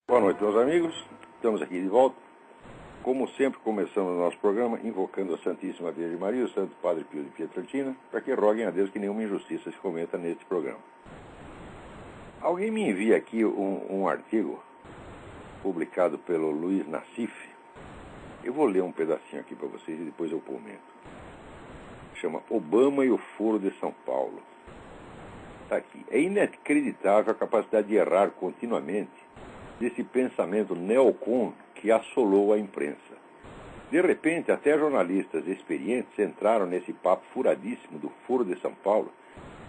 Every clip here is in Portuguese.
Boa noite, meus amigos. Estamos aqui de volta. Como sempre, começamos o nosso programa invocando a Santíssima Virgem Maria e o Santo Padre Pio de Pietrelcina, para que roguem a Deus que nenhuma injustiça se cometa neste programa. Alguém me envia aqui um artigo publicado pelo Luiz Nassif. Eu vou ler um pedacinho aqui para vocês e depois eu comento. Chama Obama e o Foro de São Paulo. Está aqui. É inacreditável a capacidade de errar continuamente desse pensamento neocon que assolou a imprensa. De repente, até jornalistas experientes entraram nesse papo furadíssimo do Foro de São Paulo,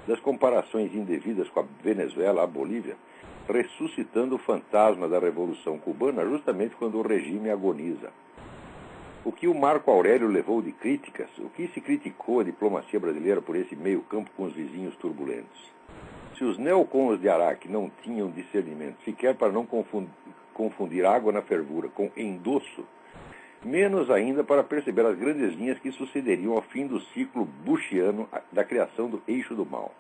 das comparações indevidas com a Venezuela, a Bolívia, ressuscitando o fantasma da Revolução Cubana justamente quando o regime agoniza. O que o Marco Aurélio levou de críticas, o que se criticou a diplomacia brasileira por esse meio campo com os vizinhos turbulentos. Se os neocons de Araque não tinham discernimento sequer para não confundir água na fervura com endosso, menos ainda para perceber as grandes linhas que sucederiam ao fim do ciclo bushiano da criação do eixo do mal.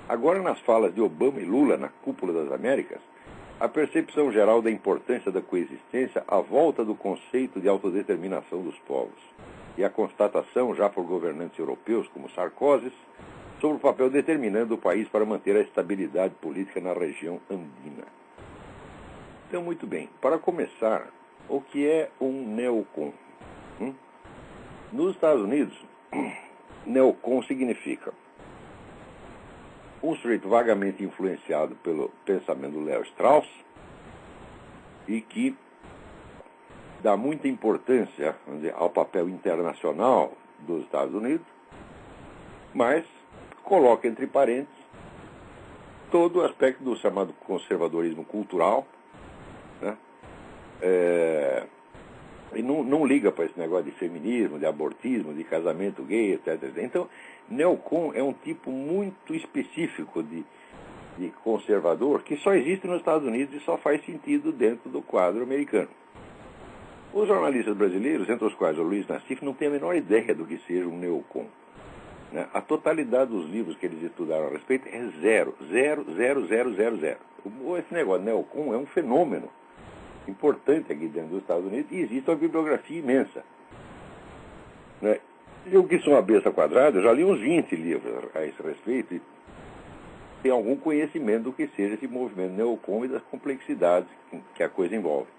Agora, nas falas de Obama e Lula na cúpula das Américas, a percepção geral da importância da coexistência à volta do conceito de autodeterminação dos povos e a constatação, já por governantes europeus como Sarkozy, sobre o papel determinante do país para manter a estabilidade política na região andina. Então, muito bem. Para começar, o que é um neocon? Nos Estados Unidos, neocon significa um sujeito vagamente influenciado pelo pensamento do Léo Strauss e que dá muita importância, vamos dizer, ao papel internacional dos Estados Unidos, mas coloca entre parênteses todo o aspecto do chamado conservadorismo cultural, né? E não liga para esse negócio de feminismo, de abortismo, de casamento gay, etc. Então, neocon é um tipo muito específico de conservador que só existe nos Estados Unidos e só faz sentido dentro do quadro americano. Os jornalistas brasileiros, entre os quais o Luiz Nassif, não têm a menor ideia do que seja um neocon. A totalidade dos livros que eles estudaram a respeito é zero. Esse negócio de neocon é um fenômeno importante aqui dentro dos Estados Unidos e existe uma bibliografia imensa. Eu que sou uma besta quadrada, eu já li uns 20 livros a esse respeito e tenho algum conhecimento do que seja esse movimento neocon e das complexidades que a coisa envolve.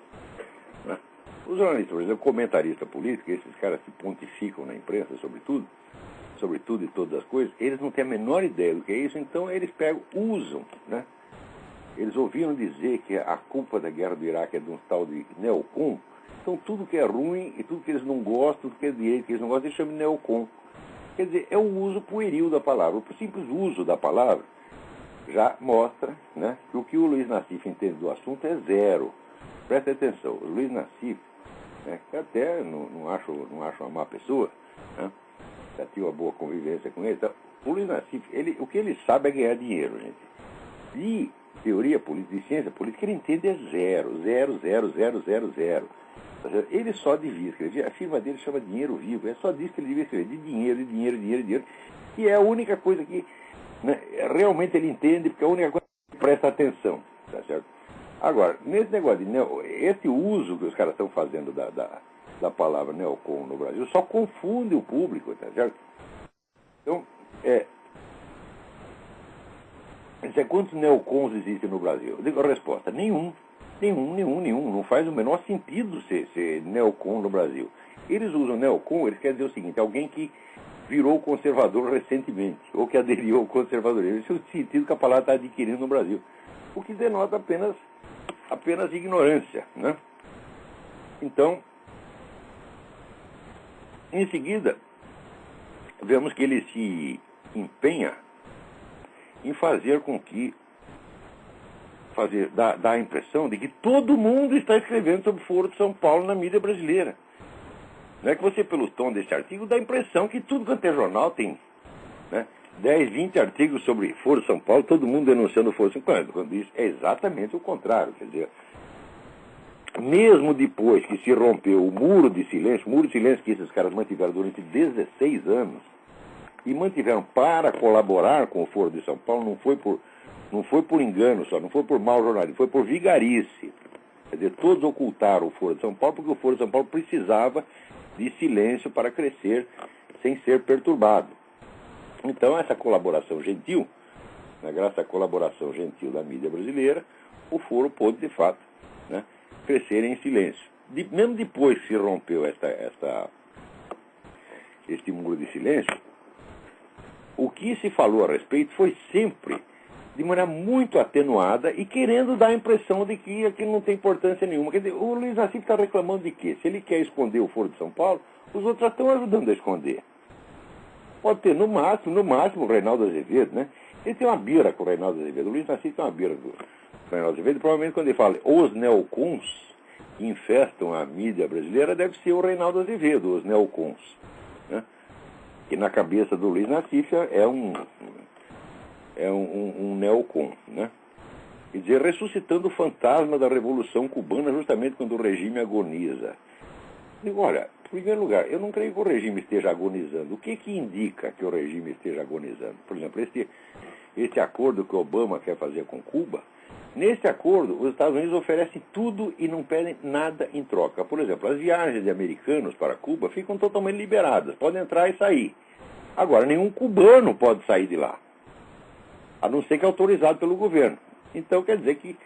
Os jornalistas, por exemplo, comentarista político, esses caras que pontificam na imprensa sobre tudo e todas as coisas, eles não têm a menor ideia do que é isso, então eles usam, né? Eles ouviram dizer que a culpa da guerra do Iraque é de um tal de neocon, então tudo que é ruim e tudo que eles não gostam, tudo que é direito que eles não gostam, eles chamam de neocon. Quer dizer, é o uso pueril da palavra. O simples uso da palavra já mostra, né, que o que o Luiz Nassif entende do assunto é zero. Presta atenção, o Luiz Nassif, né, que até não acho uma má pessoa, né? Já tive uma boa convivência com ele. Então, o Luiz Nassif, o que ele sabe é ganhar dinheiro, gente. E teoria política, de ciência política, ele entende é zero. Ele só devia escrever, a firma dele chama Dinheiro Vivo, é só disso que ele devia escrever, de dinheiro, que é a única coisa que, né, realmente ele entende, porque é a única coisa que presta atenção, tá certo? Agora, nesse negócio de esse uso que os caras estão fazendo da palavra neocon no Brasil só confunde o público, tá certo? Então, quantos neocons existem no Brasil? Eu digo a resposta, nenhum. Não faz o menor sentido ser neocon no Brasil. Eles usam neocon, eles querem dizer o seguinte, alguém que virou conservador recentemente, ou que aderiu ao conservadorismo. Esse é o sentido que a palavra está adquirindo no Brasil. O que denota apenas ignorância, né? Então, em seguida, vemos que ele se empenha em fazer com que dá a impressão de que todo mundo está escrevendo sobre o Foro de São Paulo na mídia brasileira. Não é que você, pelo tom desse artigo, dá a impressão que tudo quanto é jornal tem, né, 10, 20 artigos sobre Foro de São Paulo, todo mundo denunciando o Foro de São Paulo. Quando diz, é exatamente o contrário. Quer dizer, mesmo depois que se rompeu o muro de silêncio que esses caras mantiveram durante 16 anos, e mantiveram para colaborar com o Foro de São Paulo, não foi por engano só, não foi por mau jornalismo, foi por vigarice. dizer, todos ocultaram o Foro de São Paulo porque o Foro de São Paulo precisava de silêncio para crescer sem ser perturbado. Então, essa colaboração gentil, né, graças à colaboração gentil da mídia brasileira, o Foro pôde, de fato, né, crescer em silêncio. Mesmo depois que se rompeu este muro de silêncio, o que se falou a respeito foi sempre de maneira muito atenuada e querendo dar a impressão de que aquilo não tem importância nenhuma. Quer dizer, o Luiz Nassif está reclamando de quê? Se ele quer esconder o Foro de São Paulo, os outros já estão ajudando a esconder. Pode ter, no máximo, o Reinaldo Azevedo, né? Ele tem uma bira com o Reinaldo Azevedo. O Luiz Nassif tem uma bira com o Reinaldo Azevedo. E provavelmente quando ele fala os neocons que infestam a mídia brasileira, deve ser o Reinaldo Azevedo, os neocons, né? Que na cabeça do Luiz Nassif é um neocon, né? Quer dizer, ressuscitando o fantasma da Revolução Cubana justamente quando o regime agoniza. Digo, olha, em primeiro lugar, eu não creio que o regime esteja agonizando. O que indica que o regime esteja agonizando? Por exemplo, este acordo que o Obama quer fazer com Cuba, nesse acordo, os Estados Unidos oferecem tudo e não pedem nada em troca. Por exemplo, as viagens de americanos para Cuba ficam totalmente liberadas, podem entrar e sair. Agora, nenhum cubano pode sair de lá, a não ser que autorizado pelo governo. Então, quer dizer que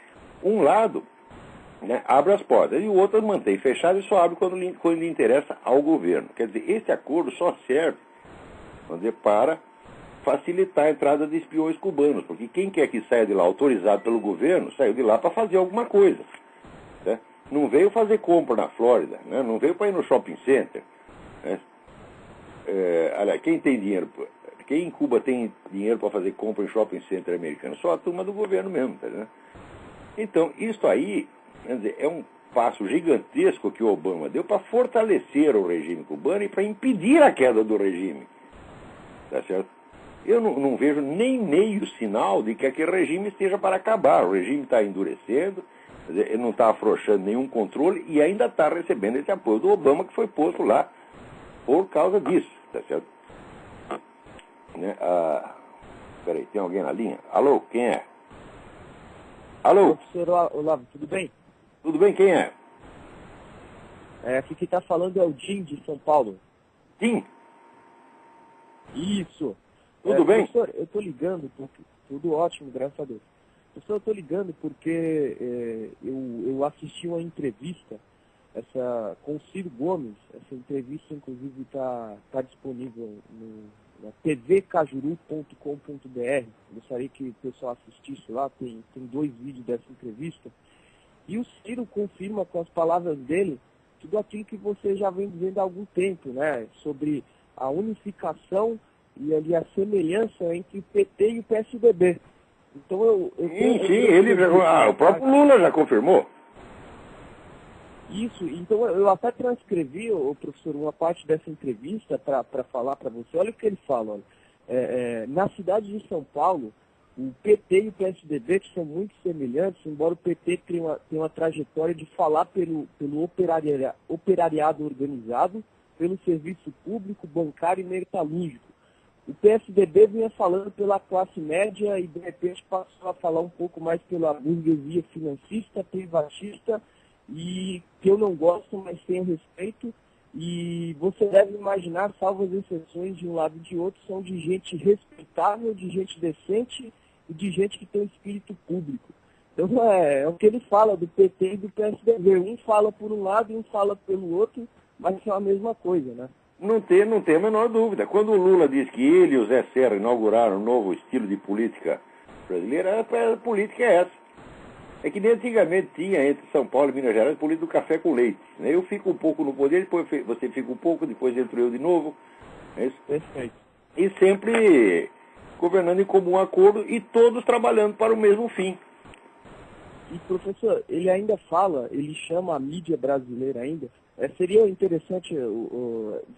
um lado, né, abre as portas e o outro mantém fechado e só abre quando lhe interessa ao governo. Quer dizer, esse acordo só serve, vamos dizer, para facilitar a entrada de espiões cubanos, porque quem quer que saia de lá autorizado pelo governo, saiu de lá para fazer alguma coisa, né? Não veio fazer compra na Flórida, né? Não veio para ir no shopping center, né? Aliás, quem em Cuba tem dinheiro para fazer compra em shopping center americano? Só a turma do governo mesmo, tá, né? Então, isso aí, quer dizer, é um passo gigantesco que o Obama deu para fortalecer o regime cubano e para impedir a queda do regime. Tá certo? Eu não vejo nem meio sinal de que aquele regime esteja para acabar. O regime está endurecendo, quer dizer, ele não está afrouxando nenhum controle e ainda está recebendo esse apoio do Obama que foi posto lá por causa disso. Tá certo? Né? Peraí, tem alguém na linha? Alô, quem é? Alô? Professor Olavo, tudo bem? Tudo bem, quem é? Aqui quem está falando é o Jim, de São Paulo. Sim. Isso. Tudo bem? Professor, eu estou ligando, tudo ótimo, graças a Deus. Professor, eu estou ligando porque eu assisti uma entrevista com o Ciro Gomes. Essa entrevista, inclusive, está disponível na tvcajuru.com.br. Gostaria que o pessoal assistisse lá, tem 2 vídeos dessa entrevista. E o Ciro confirma com as palavras dele tudo aquilo que você já vem dizendo há algum tempo, né? Sobre a unificação e ali a semelhança entre o PT e o PSDB. Então o próprio Lula já confirmou. Isso, então eu até transcrevi, professor, uma parte dessa entrevista para falar para você. Olha o que ele fala. Olha. Na cidade de São Paulo, o PT e o PSDB, que são muito semelhantes, embora o PT tenha uma trajetória de falar pelo operariado organizado, pelo serviço público, bancário e metalúrgico. O PSDB vinha falando pela classe média e, de repente, passou a falar um pouco mais pela burguesia financista, privatista, e que eu não gosto, mas tenho respeito. E você deve imaginar, salvo as exceções de um lado e de outro, são de gente respeitável, de gente decente e de gente que tem espírito público. Então é o que ele fala do PT e do PSDB. Um fala por um lado e um fala pelo outro, mas é a mesma coisa, né? Não tem a menor dúvida. Quando o Lula diz que ele e o Zé Serra inauguraram um novo estilo de política brasileira, a política é essa. É que nem antigamente tinha entre São Paulo e Minas Gerais a política do café com leite. Né? Eu fico um pouco no poder, depois você fica um pouco, depois entro eu de novo. É isso? Perfeito. E sempre governando em comum acordo e todos trabalhando para o mesmo fim. E, professor, ele ainda fala, ele chama a mídia brasileira ainda. Seria interessante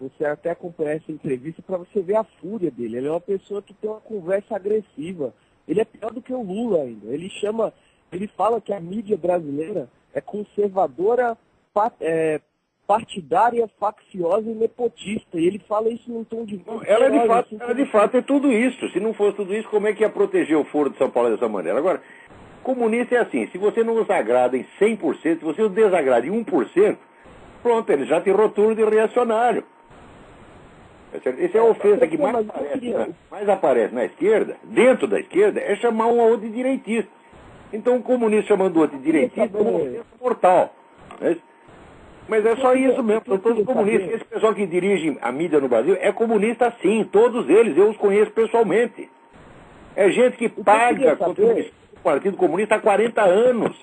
você até acompanhar essa entrevista para você ver a fúria dele. Ele é uma pessoa que tem uma conversa agressiva. Ele é pior do que o Lula ainda. Ele fala que a mídia brasileira é conservadora, partidária, facciosa e nepotista. E ele fala isso num tom de... Ela de fato é tudo isso. Se não fosse tudo isso, como é que ia proteger o Foro de São Paulo dessa maneira? Agora, Comunista é assim, se você não os agrada em 100%, se você os desagrada em 1%, pronto, ele já te rotula de reacionário. Essa é a ofensa que mais aparece na esquerda, dentro da esquerda, é chamar um ao outro de direitista. Então o comunista chamando o outro de direitista é uma ofensa mortal. Mas é só isso mesmo, são todos comunistas. Esse pessoal que dirige a mídia no Brasil é comunista sim, todos eles, eu os conheço pessoalmente. É gente que paga contribuição do Partido Comunista há 40 anos.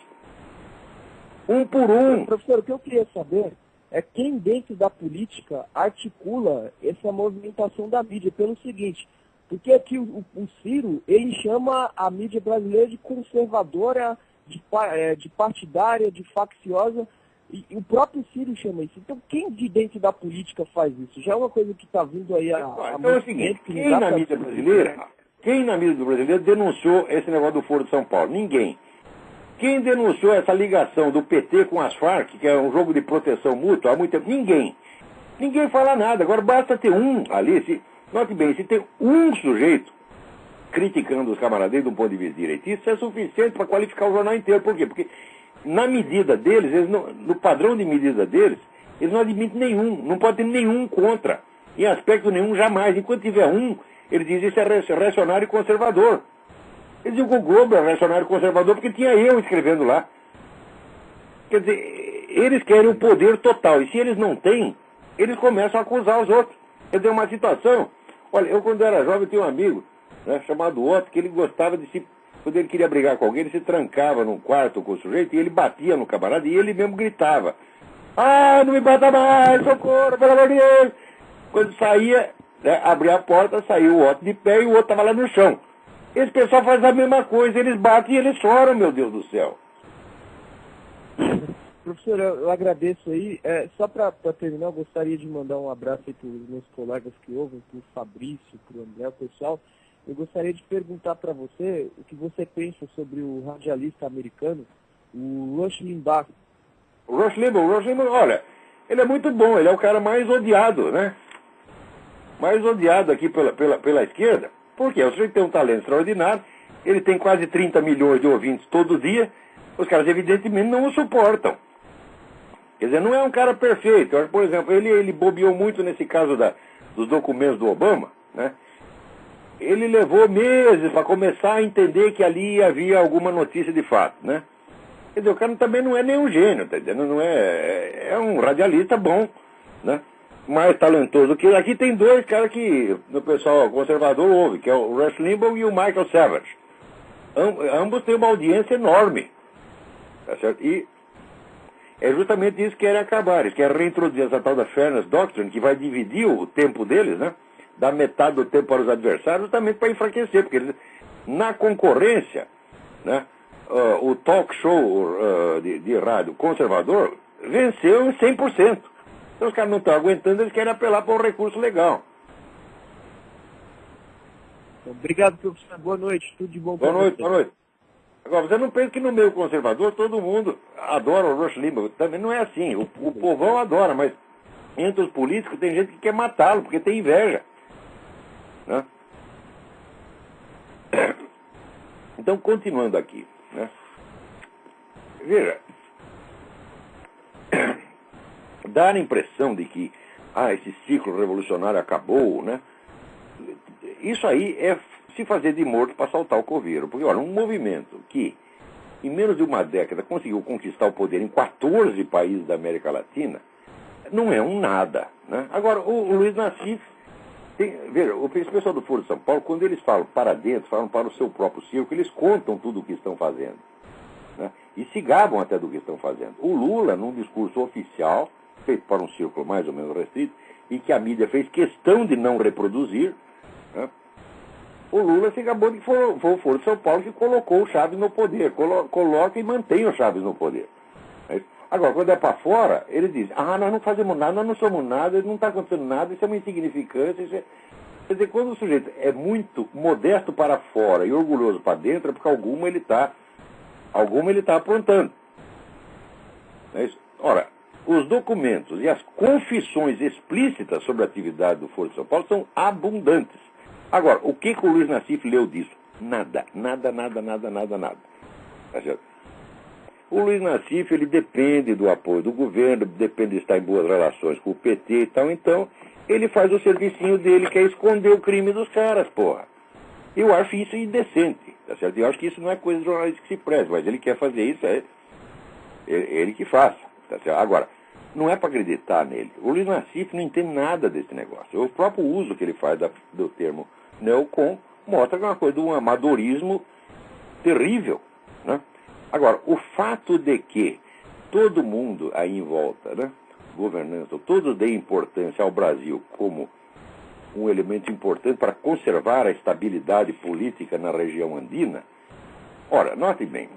Um por um. Professor, o que eu queria saber é quem dentro da política articula essa movimentação da mídia pelo seguinte, porque aqui o Ciro, ele chama a mídia brasileira de conservadora, de partidária, de facciosa, e o próprio Ciro chama isso. Então quem de dentro da política faz isso? Já é uma coisa que está vindo aí há então é o seguinte, quem na mídia brasileira denunciou esse negócio do Foro de São Paulo? Ninguém. Quem denunciou essa ligação do PT com as Farc, que é um jogo de proteção mútua, há muito tempo? Ninguém. Ninguém fala nada. Agora basta ter um ali, note bem, se tem um sujeito criticando os camaradas de um ponto de vista direitista, isso é suficiente para qualificar o jornal inteiro. Por quê? Porque na medida deles, eles não, no padrão de medida deles, eles não admitem nenhum, não pode ter nenhum contra. Em aspecto nenhum, jamais. Enquanto tiver um, ele diz isso é reacionário e conservador. Ele dizia que o Globo é reacionário conservador porque tinha eu escrevendo lá. Quer dizer, eles querem o poder total. E se eles não têm, eles começam a acusar os outros. Quer dizer, uma situação. Olha, eu quando era jovem tinha um amigo, né, chamado Otto, que ele gostava de se... Quando ele queria brigar com alguém, ele se trancava num quarto com o sujeito e ele batia no camarada e ele mesmo gritava. Ah, não me bata mais, socorro, pelo amor de Deus. Quando saía, né, abria a porta, saiu o Otto de pé e o outro estava lá no chão. Esse pessoal faz a mesma coisa, eles batem e eles choram, meu Deus do céu. Professor, eu agradeço aí. Só para terminar, eu gostaria de mandar um abraço aí para os meus colegas que ouvem, para o Fabrício, para o André, o pessoal. Eu gostaria de perguntar para você o que você pensa sobre o radialista americano, o Rush Limbaugh. O Rush Limbaugh, olha, ele é muito bom, ele é o cara mais odiado, né? Mais odiado aqui pela esquerda. Por quê? O sujeito tem um talento extraordinário, ele tem quase 30 milhões de ouvintes todo dia, os caras evidentemente não o suportam. Quer dizer, não é um cara perfeito. Por exemplo, ele bobeou muito nesse caso dos documentos do Obama, né? Ele levou meses para começar a entender que ali havia alguma notícia de fato, né? Quer dizer, o cara também não é nenhum gênio, tá entendendo? Não é um radialista bom, né? Mais talentoso que aqui tem dois caras que o pessoal conservador ouve, que é o Rush Limbaugh e o Michael Savage. Ambos têm uma audiência enorme, tá certo? E é justamente isso que querem acabar. Eles querem reintroduzir essa tal da Fairness Doctrine, que vai dividir o tempo deles, né? Dar metade do tempo para os adversários, justamente para enfraquecer, porque eles, na concorrência, né, o talk show de rádio conservador venceu em 100%. Então os caras não estão aguentando, eles querem apelar para um recurso legal. Obrigado, professor. Boa noite. Tudo de bom para você. Boa noite. Agora, você não pensa que no meio conservador todo mundo adora o Rush Limbaugh. Também não é assim. O povão adora, mas entre os políticos tem gente que quer matá-lo, porque tem inveja. Né? Então, continuando aqui, né? Veja, dá a impressão de que esse ciclo revolucionário acabou, né? Isso aí é se fazer de morto para saltar o coveiro. Porque, olha, um movimento que, em menos de uma década, conseguiu conquistar o poder em 14 países da América Latina, não é um nada, né? Agora, o Luiz Nassif, veja, esse pessoal do Foro de São Paulo, quando eles falam para dentro, falam para o seu próprio circo, eles contam tudo o que estão fazendo, né? E se gabam até do que estão fazendo. O Lula, num discurso oficial, feito para um círculo mais ou menos restrito, e que a mídia fez questão de não reproduzir, né? O Lula se gabou de que foi o Foro de São Paulo que colocou o Chaves no poder, coloca e mantém o Chaves no poder. Agora, quando é para fora, ele diz, nós não fazemos nada, nós não somos nada, não está acontecendo nada, isso é uma insignificância. Quer dizer, quando o sujeito é muito modesto para fora e orgulhoso para dentro, é porque alguma ele está aprontando. É isso? Ora, os documentos e as confissões explícitas sobre a atividade do Foro de São Paulo são abundantes. Agora, o que o Luiz Nassif leu disso? Nada. Tá certo? O Luiz Nassif, ele depende do apoio do governo, depende de estar em boas relações com o PT e tal, então ele faz o servicinho dele, que é esconder o crime dos caras, porra. Eu acho isso indecente, tá certo? Eu acho que isso não é coisa de jornalista que se preze, mas ele quer fazer isso, é ele que faça, tá certo? Agora, não é para acreditar nele. O Luiz Nassif não entende nada desse negócio. O próprio uso que ele faz do termo neocon mostra que é uma coisa de um amadorismo terrível, né? Agora, o fato de que todo mundo aí em volta, né, governança, todos deem importância ao Brasil como um elemento importante para conservar a estabilidade política na região andina. Ora, note bem,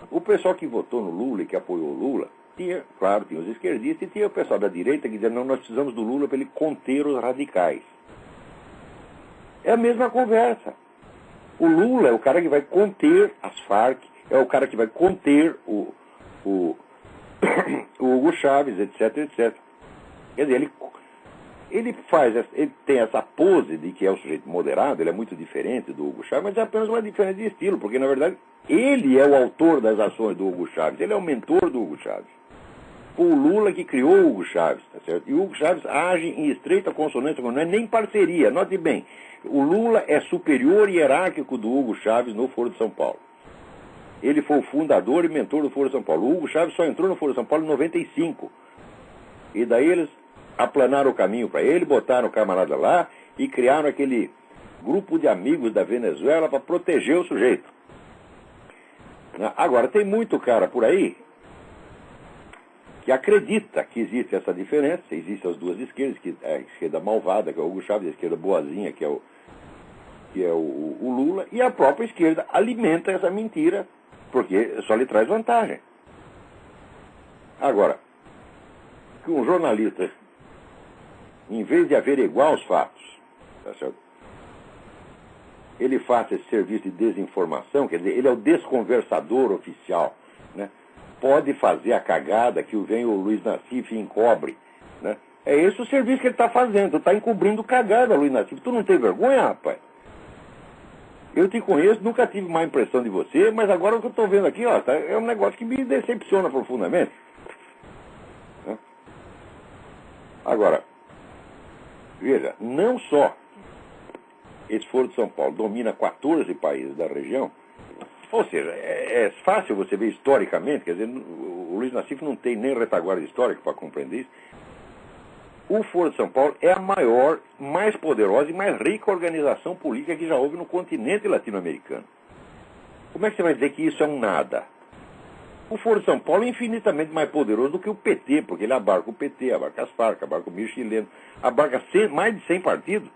o pessoal que votou no Lula e que apoiou o Lula, tinha os esquerdistas e tinha o pessoal da direita que dizia, não, nós precisamos do Lula para ele conter os radicais. É a mesma conversa. O Lula é o cara que vai conter as Farc, é o cara que vai conter o Hugo Chávez, etc, etc. Quer dizer, ele tem essa pose de que é um sujeito moderado, ele é muito diferente do Hugo Chávez, mas é apenas uma diferença de estilo, porque, na verdade, ele é o autor das ações do Hugo Chávez, ele é o mentor do Hugo Chávez. Foi o Lula que criou o Hugo Chávez, tá certo? E o Hugo Chávez age em estreita consonância, não é nem parceria, note bem, o Lula é superior hierárquico do Hugo Chávez no Foro de São Paulo. Ele foi o fundador e mentor do Foro de São Paulo. O Hugo Chávez só entrou no Foro de São Paulo em 95. E daí eles aplanaram o caminho para ele, botaram o camarada lá e criaram aquele grupo de amigos da Venezuela para proteger o sujeito. Agora, tem muito cara por aí que acredita que existe essa diferença, existem as duas esquerdas, que é a esquerda malvada, que é o Hugo Chávez, e a esquerda boazinha, que é o Lula, e a própria esquerda alimenta essa mentira, porque só lhe traz vantagem. Agora, que um jornalista, em vez de averiguar os fatos, tá certo? Ele faça esse serviço de desinformação, quer dizer, ele é o desconversador oficial, né? Pode fazer a cagada que vem o Luiz Nassif e encobre, né? É esse o serviço que ele está fazendo, está encobrindo cagada, Luiz Nassif. Tu não tem vergonha, rapaz? Eu te conheço, nunca tive má impressão de você, mas agora o que eu estou vendo aqui, ó, é um negócio que me decepciona profundamente. Né? Agora, veja, não só esse Foro de São Paulo domina 14 países da região, ou seja, é fácil você ver historicamente, quer dizer, o Luiz Nassif não tem nem retaguarda histórica para compreender isso. O Foro de São Paulo é a maior, mais poderosa e mais rica organização política que já houve no continente latino-americano. Como é que você vai dizer que isso é um nada? O Foro de São Paulo é infinitamente mais poderoso do que o PT, porque ele abarca o PT, abarca as Farc, abarca o milho chileno, abarca mais de 100 partidos.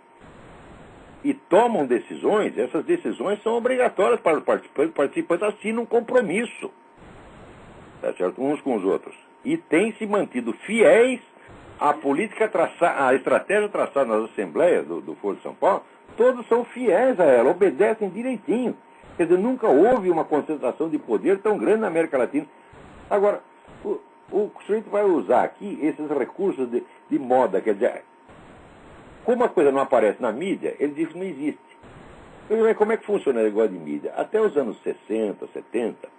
E tomam decisões, essas decisões são obrigatórias para os participantes. Os participantes assinam um compromisso, tá certo? Uns com os outros. E têm se mantido fiéis à política traçada, à estratégia traçada nas assembleias do Foro de São Paulo. Todos são fiéis a ela, obedecem direitinho. Quer dizer, nunca houve uma concentração de poder tão grande na América Latina. Agora, o sujeito vai usar aqui esses recursos de moda, quer dizer, como a coisa não aparece na mídia, ele diz que não existe. Mas como é que funciona o negócio de mídia? Até os anos 60, 70,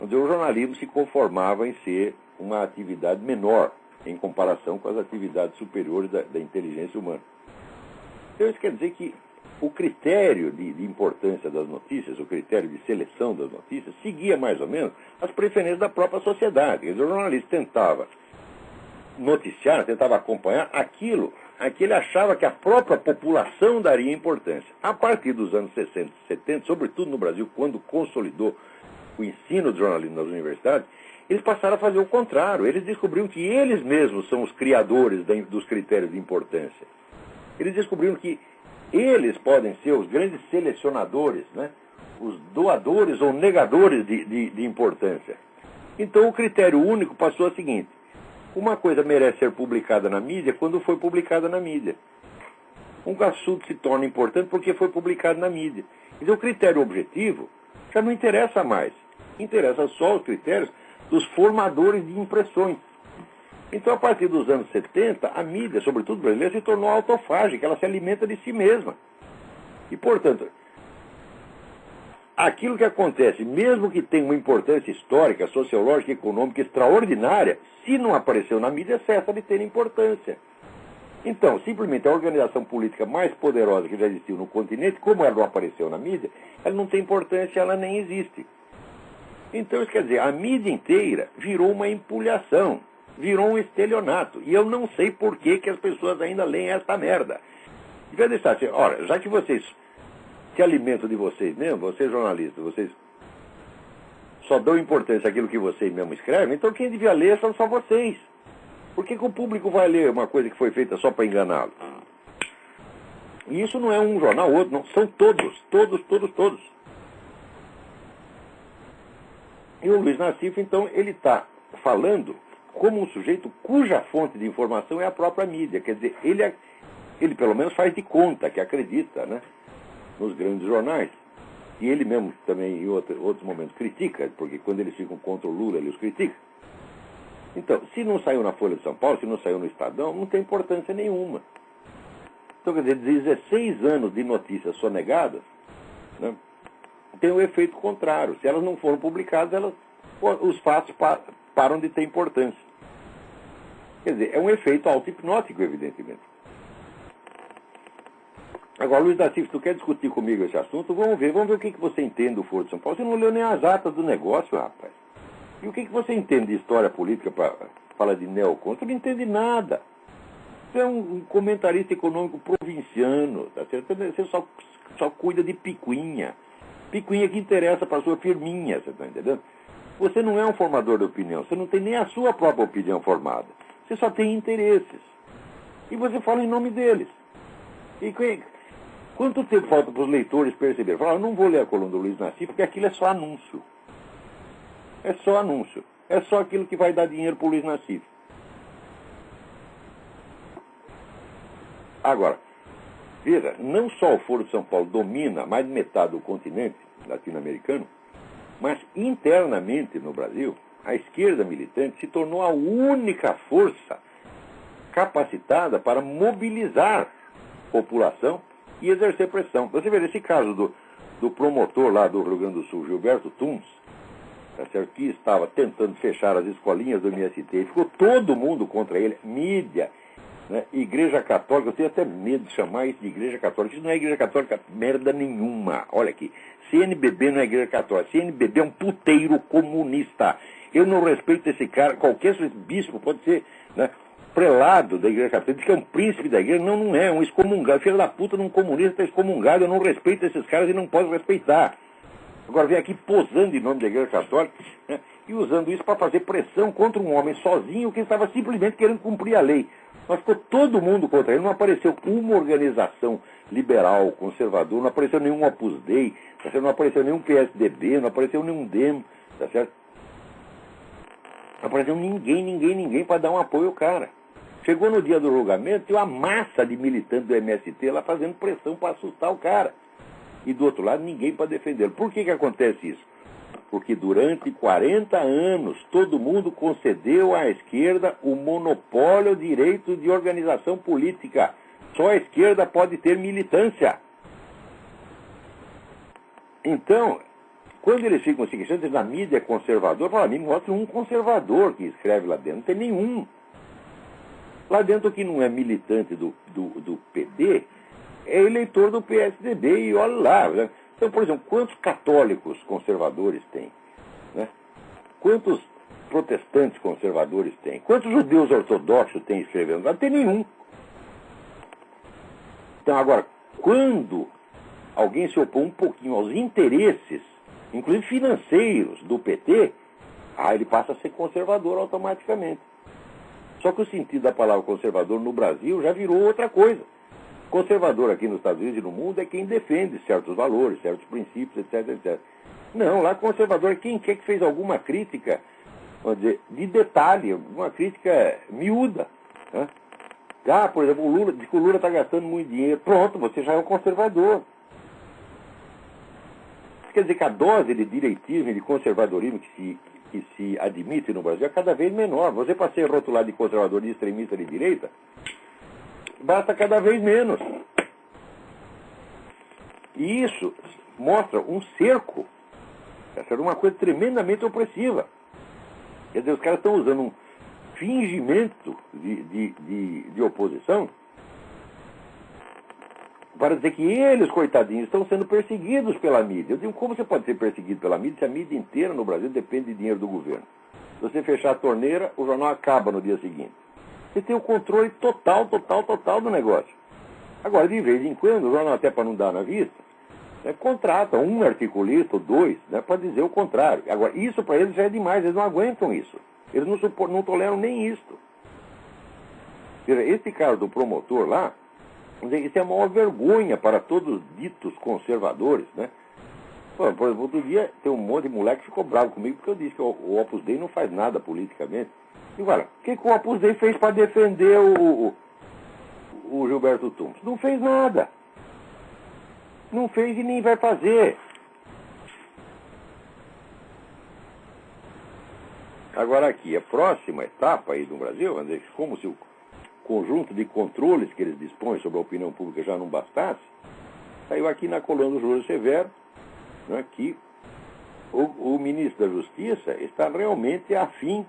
onde o jornalismo se conformava em ser uma atividade menor em comparação com as atividades superiores da inteligência humana. Então isso quer dizer que o critério de importância das notícias, o critério de seleção das notícias, seguia mais ou menos as preferências da própria sociedade. Quer dizer, o jornalista tentava noticiar, tentava acompanhar aquilo a que ele achava que a própria população daria importância. A partir dos anos 60, 70, sobretudo no Brasil, quando consolidou o ensino de jornalismo nas universidades, eles passaram a fazer o contrário. Eles descobriram que eles mesmos são os criadores dos critérios de importância. Eles descobriram que eles podem ser os grandes selecionadores, né? Os doadores ou negadores de importância. Então o critério único passou a seguinte: uma coisa merece ser publicada na mídia quando foi publicada na mídia. Um assunto se torna importante porque foi publicado na mídia. Então o critério objetivo já não interessa mais. Interessa só os critérios dos formadores de impressões. Então, a partir dos anos 70, a mídia, sobretudo brasileira, se tornou autofágica, ela se alimenta de si mesma. E, portanto, aquilo que acontece, mesmo que tenha uma importância histórica, sociológica e econômica extraordinária, se não apareceu na mídia, cessa de ter importância. Então, simplesmente a organização política mais poderosa que já existiu no continente, como ela não apareceu na mídia, ela não tem importância, ela nem existe. Então, isso quer dizer, a mídia inteira virou uma empulhação, virou um estelionato. E eu não sei por que as pessoas ainda leem essa merda. Devia deixar assim, olha, já que vocês se alimentam de vocês mesmo, vocês jornalistas, vocês só dão importância àquilo que vocês mesmo escrevem, então quem devia ler são só vocês. Por que o público vai ler uma coisa que foi feita só para enganá-lo? E isso não é um jornal ou outro, não. São todos. E o Luiz Nassif, então, ele está falando como um sujeito cuja fonte de informação é a própria mídia. Quer dizer, ele pelo menos faz de conta que acredita, né, nos grandes jornais. E ele mesmo também, em outros momentos, critica, porque quando eles ficam contra o Lula, ele os critica. Então, se não saiu na Folha de São Paulo, se não saiu no Estadão, não tem importância nenhuma. Então, quer dizer, 16 anos de notícias sonegadas, né, tem o efeito contrário. Se elas não foram publicadas, os fatos param de ter importância. Quer dizer, é um efeito auto-hipnótico, evidentemente. Agora, Luiz Nassif, se tu quer discutir comigo esse assunto, vamos ver o que você entende do Foro de São Paulo. Você não leu nem as atas do negócio, rapaz. E o que você entende de história política para falar de neocon? Você não entende nada. Você é um comentarista econômico provinciano, tá certo? Você só cuida de picuinha. Picuinha que interessa para a sua firminha, você está entendendo? Você não é um formador de opinião, você não tem nem a sua própria opinião formada. Você só tem interesses. E você fala em nome deles. E quanto tempo falta para os leitores perceberem? Falar, eu não vou ler a coluna do Luiz Nassif, porque aquilo é só anúncio. É só anúncio. É só aquilo que vai dar dinheiro para o Luiz Nassif. Agora, veja, não só o Foro de São Paulo domina mais de metade do continente latino-americano, mas internamente no Brasil, a esquerda militante se tornou a única força capacitada para mobilizar a população e exercer pressão. Você vê esse caso do promotor lá do Rio Grande do Sul, Gilberto Tunes, tá certo, que estava tentando fechar as escolinhas do MST, e ficou todo mundo contra ele, mídia, né, Igreja Católica. Eu tenho até medo de chamar isso de Igreja Católica. Isso não é Igreja Católica merda nenhuma. Olha aqui, CNBB não é Igreja Católica, CNBB é um puteiro comunista. Eu não respeito esse cara, qualquer bispo pode ser, né, prelado da Igreja Católica, diz que é um príncipe da igreja. Não, não é, um excomungado. Filho da puta de um comunista está excomungado. Eu não respeito esses caras e não posso respeitar. Agora vem aqui posando em nome da Igreja Católica, né, e usando isso para fazer pressão contra um homem sozinho que estava simplesmente querendo cumprir a lei. Mas ficou todo mundo contra ele. Não apareceu uma organização liberal, conservador, não apareceu nenhum Opus Dei, tá certo? Não apareceu nenhum PSDB, não apareceu nenhum DEM, tá certo? Não apareceu ninguém para dar um apoio ao cara. Chegou no dia do julgamento, tem uma massa de militantes do MST lá fazendo pressão para assustar o cara. E do outro lado, ninguém para defendê-lo. Por que acontece isso? Porque durante 40 anos, todo mundo concedeu à esquerda o monopólio ao direito de organização política. Só a esquerda pode ter militância. Então, quando eles ficam se queixando, na mídia é conservador, fala, me mostra um conservador que escreve lá dentro. Não tem nenhum. Lá dentro, que não é militante do PD, é eleitor do PSDB, e olha lá, né? Então, por exemplo, quantos católicos conservadores tem? Né? Quantos protestantes conservadores tem? Quantos judeus ortodoxos tem escrevendo? Não tem nenhum. Então, agora, quando alguém se opõe um pouquinho aos interesses, inclusive financeiros, do PT, ele passa a ser conservador automaticamente. Só que o sentido da palavra conservador no Brasil já virou outra coisa. Conservador aqui nos Estados Unidos e no mundo é quem defende certos valores, certos princípios, etc, etc. Não, lá conservador é quem quer que fez alguma crítica, vamos dizer, de detalhe, uma crítica miúda. Né? Por exemplo, o Lula diz que o Lula está gastando muito dinheiro. Pronto, você já é um conservador. Quer dizer que a dose de direitismo e de conservadorismo que se admite no Brasil é cada vez menor. Você, para ser rotulado de conservador, de extremista de direita, basta cada vez menos. E isso mostra um cerco Essa era uma coisa tremendamente opressiva. Quer dizer, os caras estão usando um fingimento de oposição para dizer que eles, coitadinhos, estão sendo perseguidos pela mídia. Eu digo, como você pode ser perseguido pela mídia se a mídia inteira no Brasil depende de dinheiro do governo? Se você fechar a torneira, o jornal acaba no dia seguinte. Você tem o controle total do negócio. Agora, de vez em quando, o jornal, até para não dar na vista, contrata um articulista ou dois, para dizer o contrário. Agora, isso para eles já é demais, eles não aguentam isso. Eles não toleram nem isso. Esse caso do promotor lá, isso é a maior vergonha para todos os ditos conservadores, né? Por exemplo, outro dia tem um monte de moleque que ficou bravo comigo porque eu disse que o Opus Dei não faz nada politicamente. E olha, o que o Opus Dei fez para defender o Gilberto Tumbes? Não fez nada. Não fez e nem vai fazer. Agora aqui, a próxima etapa aí do Brasil, como se o conjunto de controles que eles dispõem sobre a opinião pública já não bastasse, saiu aqui na coluna do Júlio Severo, né, que o ministro da Justiça está realmente afim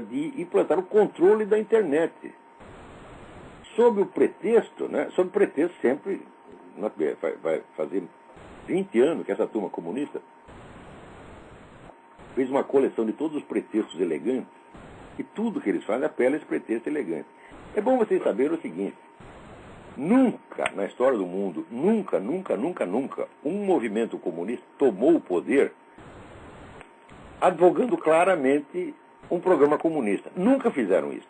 de implantar o controle da internet. Sob o pretexto sempre, vai fazer 20 anos que essa turma comunista fez uma coleção de todos os pretextos elegantes, e tudo que eles fazem apela a esse pretexto elegante. É bom vocês saberem o seguinte: nunca, na história do mundo, nunca, um movimento comunista tomou o poder advogando claramente um programa comunista. Nunca fizeram isso.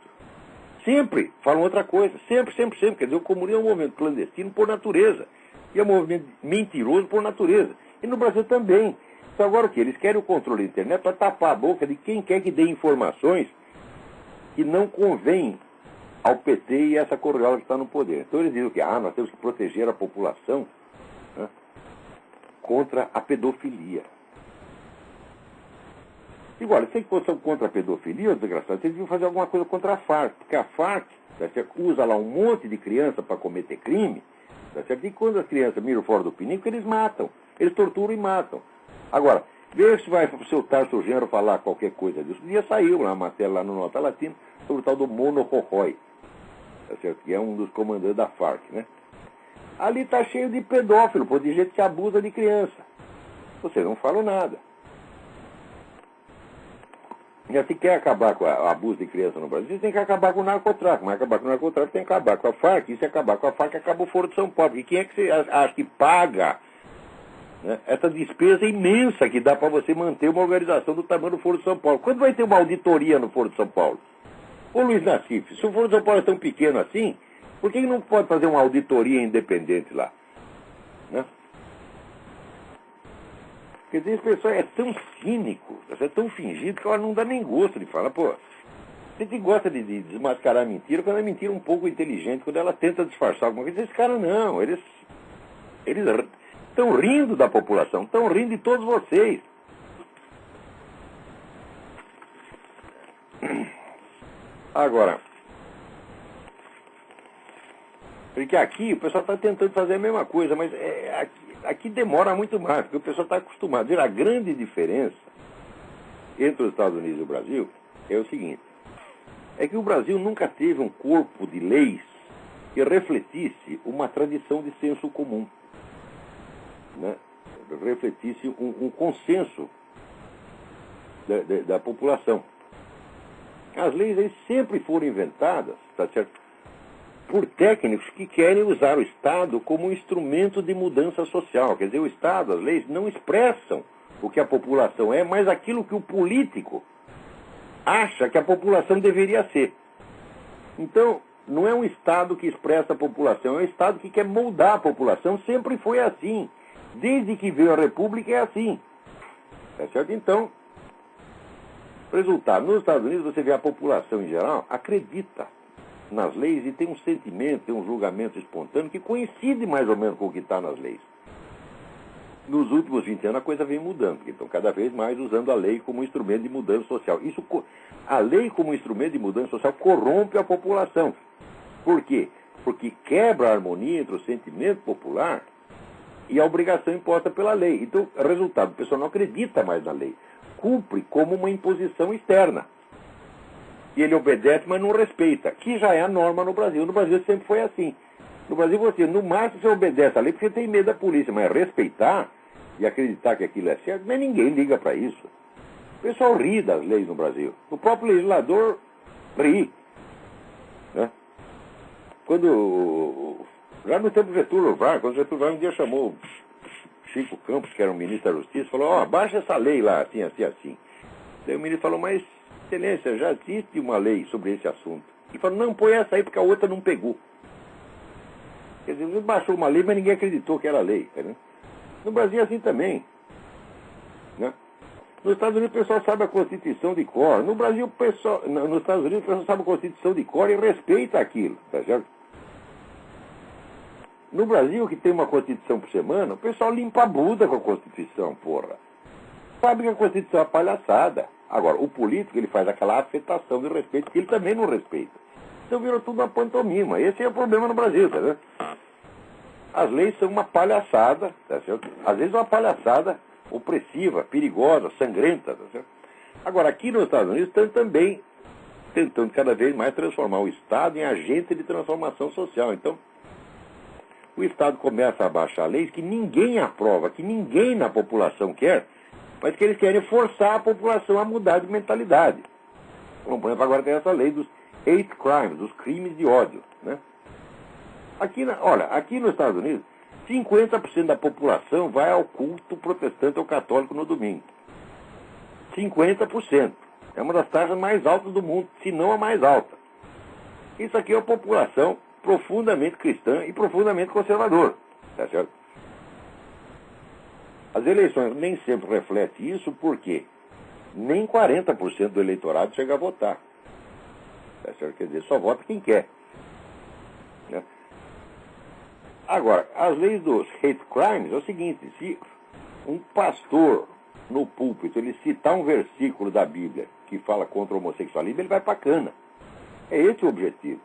Sempre falam outra coisa. Sempre. Quer dizer, o comunismo é um movimento clandestino por natureza. E é um movimento mentiroso por natureza. E no Brasil também. Então agora o que? Eles querem o controle da internet para tapar a boca de quem quer que dê informações que não convém ao PT e essa corriola que está no poder. Então eles dizem o quê? Nós temos que proteger a população, né, contra a pedofilia. Igual, se eles são contra a pedofilia, desgraçado, eles deviam fazer alguma coisa contra a Farc, porque a Farc usa lá um monte de criança para cometer crime, e quando as crianças miram fora do pinico, eles matam, eles torturam e matam. Agora, veja se vai o seu Tarso Genro falar qualquer coisa disso. Um dia saiu uma matéria lá no Nota Latina sobre o tal do Mono Rorrói, que é um dos comandantes da Farc, né? Ali está cheio de pedófilo, de gente que abusa de criança. Vocês não falam nada. E se quer acabar com o abuso de criança no Brasil, tem que acabar com o narcotráfico. Mas acabar com o narcotráfico tem que acabar com a Farc. E se acabar com a Farc, acaba o Foro de São Paulo. Porque quem é que você acha que paga, né, essa despesa imensa que dá para você manter uma organização do tamanho do Foro de São Paulo? Quando vai ter uma auditoria no Foro de São Paulo? Ô Luiz Nassif, se o Foro de São Paulo é tão pequeno assim, por que não pode fazer uma auditoria independente lá? Né? Quer dizer, esse pessoal é tão cínico, é tão fingido, que ela não dá nem gosto de falar. Pô, a gente gosta de desmascarar a mentira quando é mentira um pouco inteligente, quando ela tenta disfarçar alguma coisa. Esses caras não, eles estão rindo da população, estão rindo de todos vocês. Agora, porque aqui o pessoal está tentando fazer a mesma coisa, mas aqui demora muito mais, porque o pessoal está acostumado. A grande diferença entre os Estados Unidos e o Brasil é o seguinte: é que o Brasil nunca teve um corpo de leis que refletisse uma tradição de senso comum, né? Refletisse um consenso da população. As leis aí sempre foram inventadas, tá certo, por técnicos que querem usar o Estado como um instrumento de mudança social. Quer dizer, o Estado, as leis, não expressam o que a população é, mas aquilo que o político acha que a população deveria ser. Então, não é um Estado que expressa a população, é um Estado que quer moldar a população. Sempre foi assim. Desde que veio a República é assim. Tá certo? Então, resultado, nos Estados Unidos você vê a população em geral acredita nas leis e tem um sentimento, tem um julgamento espontâneo que coincide mais ou menos com o que está nas leis. Nos últimos 20 anos a coisa vem mudando, porque estão cada vez mais usando a lei como instrumento de mudança social. A lei como instrumento de mudança social corrompe a população. Por quê? Porque quebra a harmonia entre o sentimento popular e a obrigação imposta pela lei. Então, resultado, o pessoal não acredita mais na lei. Cumpre como uma imposição externa. E ele obedece, mas não respeita, que já é a norma no Brasil. No Brasil sempre foi assim. No Brasil, você, no máximo, você obedece à lei porque tem medo da polícia, mas respeitar e acreditar que aquilo é certo, mas ninguém liga para isso. O pessoal ri das leis no Brasil. O próprio legislador ri. Né? Já no tempo do Getúlio Vargas, quando o Getúlio Vargas um dia chamou Chico Campos, que era um ministro da Justiça, falou, baixa essa lei lá, assim, assim, assim. Daí o ministro falou, mas, excelência, já existe uma lei sobre esse assunto. E falou, não, põe essa aí porque a outra não pegou. Quer dizer, você baixou uma lei, mas ninguém acreditou que era lei. Né? No Brasil é assim também. Né? Nos Estados Unidos o pessoal sabe a Constituição de cor. No Brasil, nos Estados Unidos o pessoal sabe a Constituição de cor e respeita aquilo. Tá certo? No Brasil, que tem uma Constituição por semana, o pessoal limpa a bunda com a Constituição, porra. Sabe que a Constituição é uma palhaçada. Agora, o político, ele faz aquela afetação de respeito que ele também não respeita. Então virou tudo uma pantomima. Esse é o problema no Brasil, tá vendo? As leis são uma palhaçada, tá certo? Às vezes uma palhaçada opressiva, perigosa, sangrenta, tá certo? Agora, aqui nos Estados Unidos estão também tentando cada vez mais transformar o Estado em agente de transformação social. Então, o Estado começa a baixar leis que ninguém aprova, que ninguém na população quer, mas que eles querem forçar a população a mudar de mentalidade. Como, por exemplo, agora tem essa lei dos hate crimes, dos crimes de ódio, né? Aqui nos Estados Unidos, 50% da população vai ao culto protestante ou católico no domingo. 50%. É uma das taxas mais altas do mundo, se não a mais alta. Isso aqui é uma população profundamente cristã e profundamente conservadora. Tá certo? As eleições nem sempre refletem isso, porque nem 40% do eleitorado chega a votar. Tá certo? Quer dizer, só vota quem quer. Né? Agora, as leis dos hate crimes é o seguinte, se um pastor no púlpito ele citar um versículo da Bíblia que fala contra o homossexualismo, ele vai pra cana. É esse o objetivo.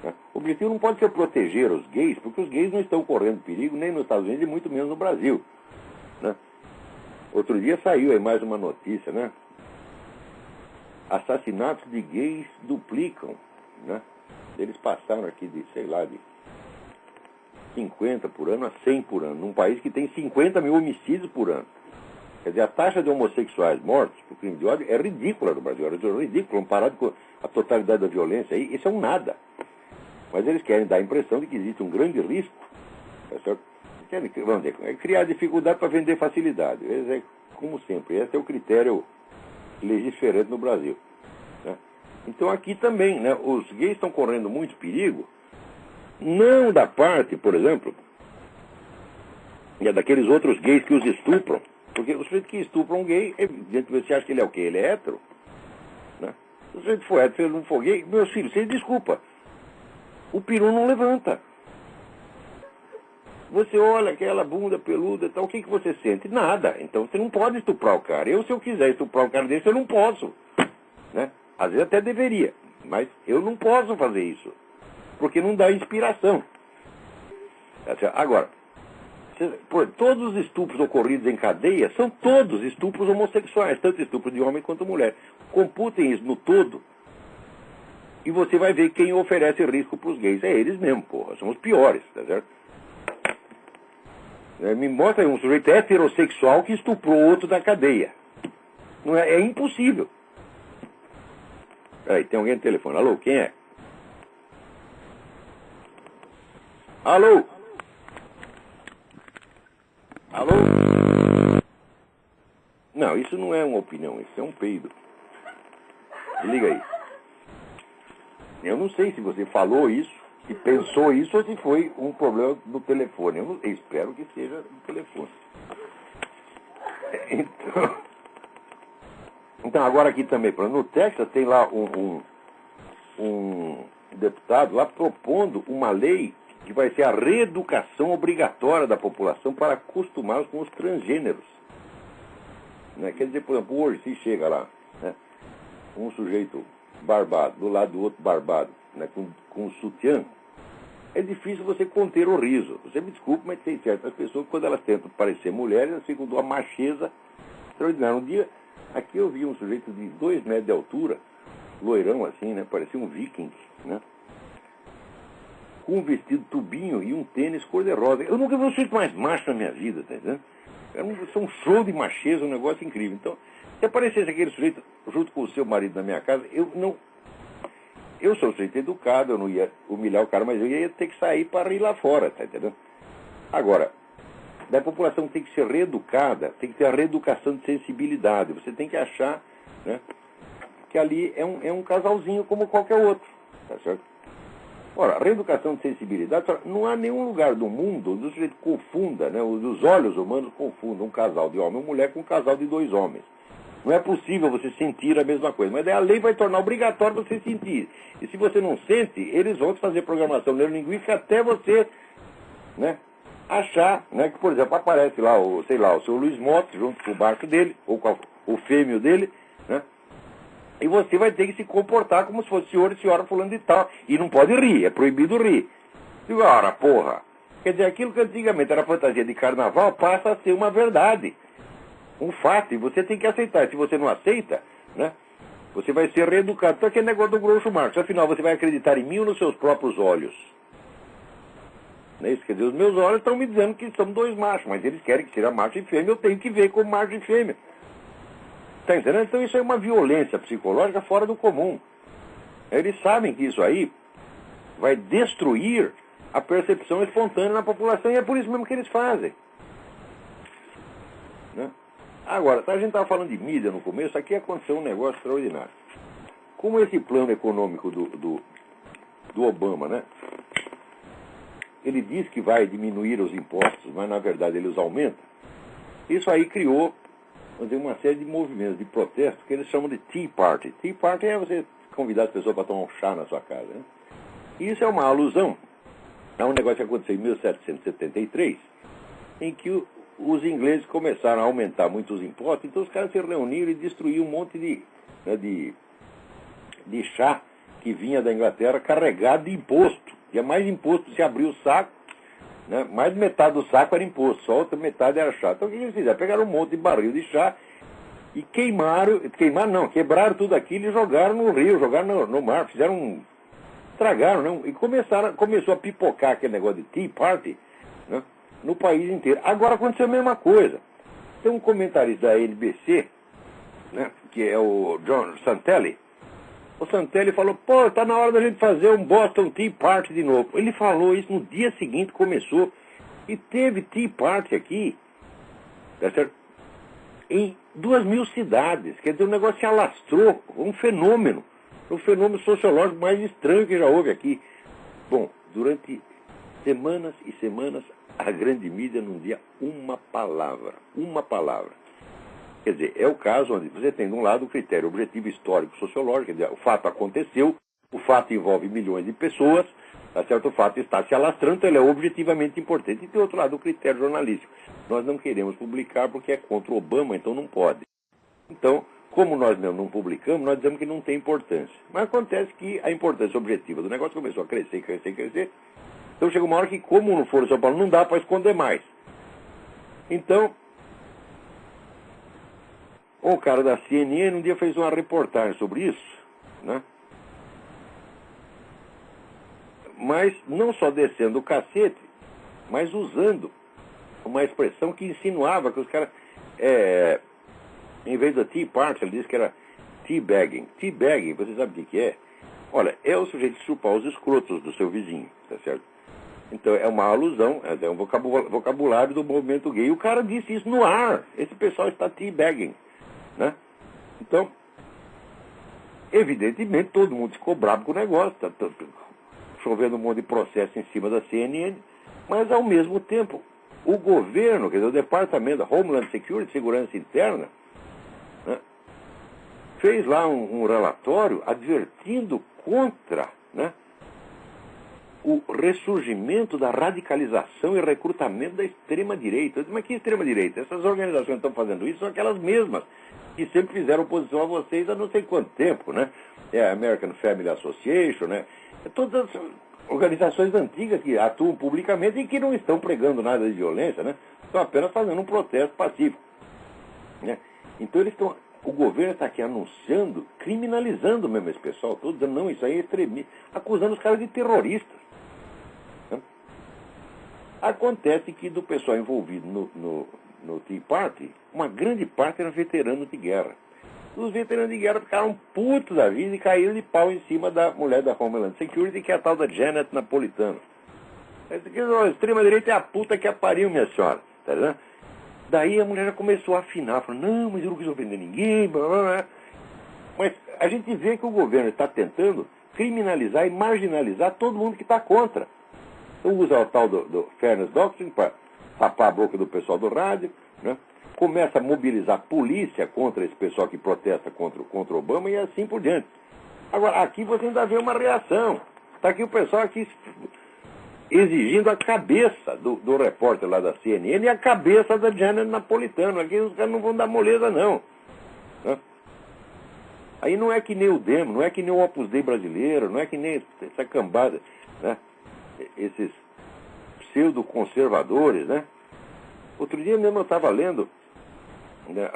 Né? O objetivo não pode ser proteger os gays, porque os gays não estão correndo perigo nem nos Estados Unidos e muito menos no Brasil. Né? Outro dia saiu aí mais uma notícia, né? Assassinatos de gays duplicam, né? Eles passaram aqui de, sei lá, de 50 por ano a 100 por ano, num país que tem 50 mil homicídios por ano. Quer dizer, a taxa de homossexuais mortos por crime de ódio é ridícula no Brasil, é ridícula, comparado com a totalidade da violência aí, isso é um nada. Mas eles querem dar a impressão de que existe um grande risco, tá certo? Querem, vamos dizer, criar dificuldade para vender facilidade. Como sempre, esse é o critério legiferante no Brasil. Né? Então aqui também, né, os gays estão correndo muito perigo, não da parte, por exemplo, daqueles outros gays que os estupram, porque o sujeito que estupra um gay, evidentemente você acha que ele é o quê? Ele é hétero? Né? Se o sujeito for hétero, se ele não for gay, meus filhos, vocês desculpa, o peru não levanta. Você olha aquela bunda peluda e tal, o que você sente? Nada. Então você não pode estuprar o cara. Se eu quiser estuprar um cara desse, eu não posso. Né? Às vezes até deveria, mas eu não posso fazer isso, porque não dá inspiração. Agora, todos os estupros ocorridos em cadeia são todos estupros homossexuais, tanto estupro de homem quanto mulher. Computem isso no todo e você vai ver quem oferece risco para os gays. É eles mesmo, porra. São os piores, tá certo? Me mostra aí um sujeito heterossexual que estuprou outro da cadeia. Não é impossível. Peraí, tem alguém no telefone. Alô, quem é? Alô? Alô? Não, isso não é uma opinião, isso é um peido. Liga aí. Eu não sei se você falou isso, se pensou isso ou se foi um problema do telefone. Eu espero que seja do telefone. Então agora aqui também, no Texas tem lá um deputado lá propondo uma lei que vai ser a reeducação obrigatória da população para acostumá-los com os transgêneros. Né? Quer dizer, por exemplo, hoje se chega lá, né, um sujeito barbado, do lado do outro barbado, né, com um sutiã, é difícil você conter o riso. Você me desculpe, mas tem certas pessoas que quando elas tentam parecer mulheres, elas ficam de uma macheza extraordinária. Um dia, aqui eu vi um sujeito de 2 metros de altura, loirão assim, né? Parecia um viking, né? Com um vestido tubinho e um tênis cor-de-rosa. Eu nunca vi um sujeito mais macho na minha vida, tá entendendo? É um show de macheza, um negócio incrível. Então, se aparecesse aquele sujeito junto com o seu marido na minha casa, eu sou um sujeito educado, eu não ia humilhar o cara, mas eu ia ter que sair para rir lá fora, tá entendendo? Agora, a população tem que ser reeducada, tem que ter a reeducação de sensibilidade. Você tem que achar, né, que ali é um casalzinho como qualquer outro, tá certo? Ora, a reeducação de sensibilidade, não há nenhum lugar do mundo onde o sujeito confunda, né, os olhos humanos confundam um casal de homem e mulher com um casal de 2 homens. Não é possível você sentir a mesma coisa, mas daí a lei vai tornar obrigatório você sentir. E se você não sente, eles vão fazer programação neurolinguística até você, né, achar, né, que, por exemplo, aparece lá, o seu Luiz Motti junto com o barco dele, ou com o fêmeo dele, né? E você vai ter que se comportar como se fosse senhor e senhora fulano de tal. E não pode rir, é proibido rir. Digo, ora, porra. Quer dizer, aquilo que antigamente era fantasia de carnaval passa a ser uma verdade. Um fato, e você tem que aceitar. Se você não aceita, né, você vai ser reeducado. Então aquele negócio do Groucho Marx. Afinal, você vai acreditar em mim ou nos seus próprios olhos? Não é isso? Quer dizer, os meus olhos estão me dizendo que somos 2 machos, mas eles querem que seja macho e fêmea, eu tenho que ver como macho e fêmea. Está entendendo? Então isso é uma violência psicológica fora do comum. Eles sabem que isso aí vai destruir a percepção espontânea na população e é por isso mesmo que eles fazem. Né? Agora, a gente estava falando de mídia no começo, aqui aconteceu um negócio extraordinário. Como esse plano econômico do Obama, né? Ele diz que vai diminuir os impostos, mas na verdade ele os aumenta. Isso aí criou uma série de movimentos de protesto que eles chamam de Tea Party. Tea Party é você convidar as pessoas para tomar um chá na sua casa. Né? E isso é uma alusão a um negócio que aconteceu em 1773, em que os ingleses começaram a aumentar muito os impostos, então os caras se reuniram e destruíram um monte de chá que vinha da Inglaterra carregado de imposto. E mais imposto se abriu o saco, né? Mais de metade do saco era imposto, só a outra metade era chá. Então o que eles fizeram? Pegaram um monte de barril de chá e quebraram tudo aquilo e jogaram no rio, jogaram no mar, estragaram, né? E começou a pipocar aquele negócio de Tea Party, né, no país inteiro. Agora aconteceu a mesma coisa. Tem um comentarista da NBC, né, que é o John Santelli. O Santelli falou, pô, tá na hora da gente fazer um Boston Tea Party de novo. Ele falou isso, no dia seguinte começou, e teve Tea Party aqui, tá certo? Em 2.000 cidades. Quer dizer, o negócio se alastrou, um fenômeno sociológico mais estranho que já houve aqui. Bom, durante semanas e semanas, a grande mídia não dizia uma palavra. Quer dizer, é o caso onde você tem, de um lado, o critério objetivo histórico sociológico, quer dizer, o fato aconteceu, o fato envolve milhões de pessoas, tá certo? O fato está se alastrando, então ele é objetivamente importante. E tem outro lado, o critério jornalístico. Nós não queremos publicar porque é contra o Obama, então não pode. Então, como nós não publicamos, nós dizemos que não tem importância. Mas acontece que a importância objetiva do negócio começou a crescer. Então chega uma hora que, como no Foro de São Paulo, não dá para esconder mais. Então, o cara da CNN um dia fez uma reportagem sobre isso, né? Mas não só descendo o cacete, mas usando uma expressão que insinuava que os caras, em vez da Tea Party, ele disse que era teabagging. Teabagging, você sabe o que é? Olha, é o sujeito chupar os escrotos do seu vizinho, tá certo? Então é uma alusão, é um vocabulário do movimento gay. E o cara disse isso no ar. Esse pessoal está teabagging, né? Então, evidentemente, todo mundo ficou bravo com o negócio. Tá chovendo um monte de processo em cima da CNN. Mas, ao mesmo tempo, o governo, quer dizer, o Departamento da Homeland Security, Segurança Interna, né, fez lá um relatório advertindo contra, né, o ressurgimento da radicalização e recrutamento da extrema-direita. Mas que extrema-direita? Essas organizações que estão fazendo isso são aquelas mesmas que sempre fizeram oposição a vocês há não sei quanto tempo, né? É a American Family Association, né? Todas organizações antigas que atuam publicamente e que não estão pregando nada de violência, né? Estão apenas fazendo um protesto pacífico, né? Então o governo está aqui anunciando, criminalizando mesmo esse pessoal todo, dizendo, não, isso aí é extremismo, acusando os caras de terroristas, né? Acontece que do pessoal envolvido no Tea Party, uma grande parte era veterano de guerra. Os veteranos de guerra ficaram putos da vida e caíram de pau em cima da mulher da Homeland Security, que é a tal da Janet Napolitano. A extrema-direita é a puta que apariu, minha senhora. Tá vendo? Daí a mulher já começou a afinar, falando, não, mas eu não quis ofender ninguém, blá, blá, blá. Mas a gente vê que o governo está tentando criminalizar e marginalizar todo mundo que está contra. Então usa o tal do Fairness Doctrine para tapar a boca do pessoal do rádio, né? Começa a mobilizar a polícia contra esse pessoal que protesta contra Obama e assim por diante. Agora, aqui você ainda vê uma reação. Está aqui o pessoal aqui exigindo a cabeça do repórter lá da CNN e a cabeça da Janet Napolitano. Aqui os caras não vão dar moleza, não. Né? Aí não é que nem o Demo, não é que nem o Opus Dei brasileiro, não é que nem essa cambada, né? Esses pseudo-conservadores, né? Outro dia mesmo eu estava lendo, né,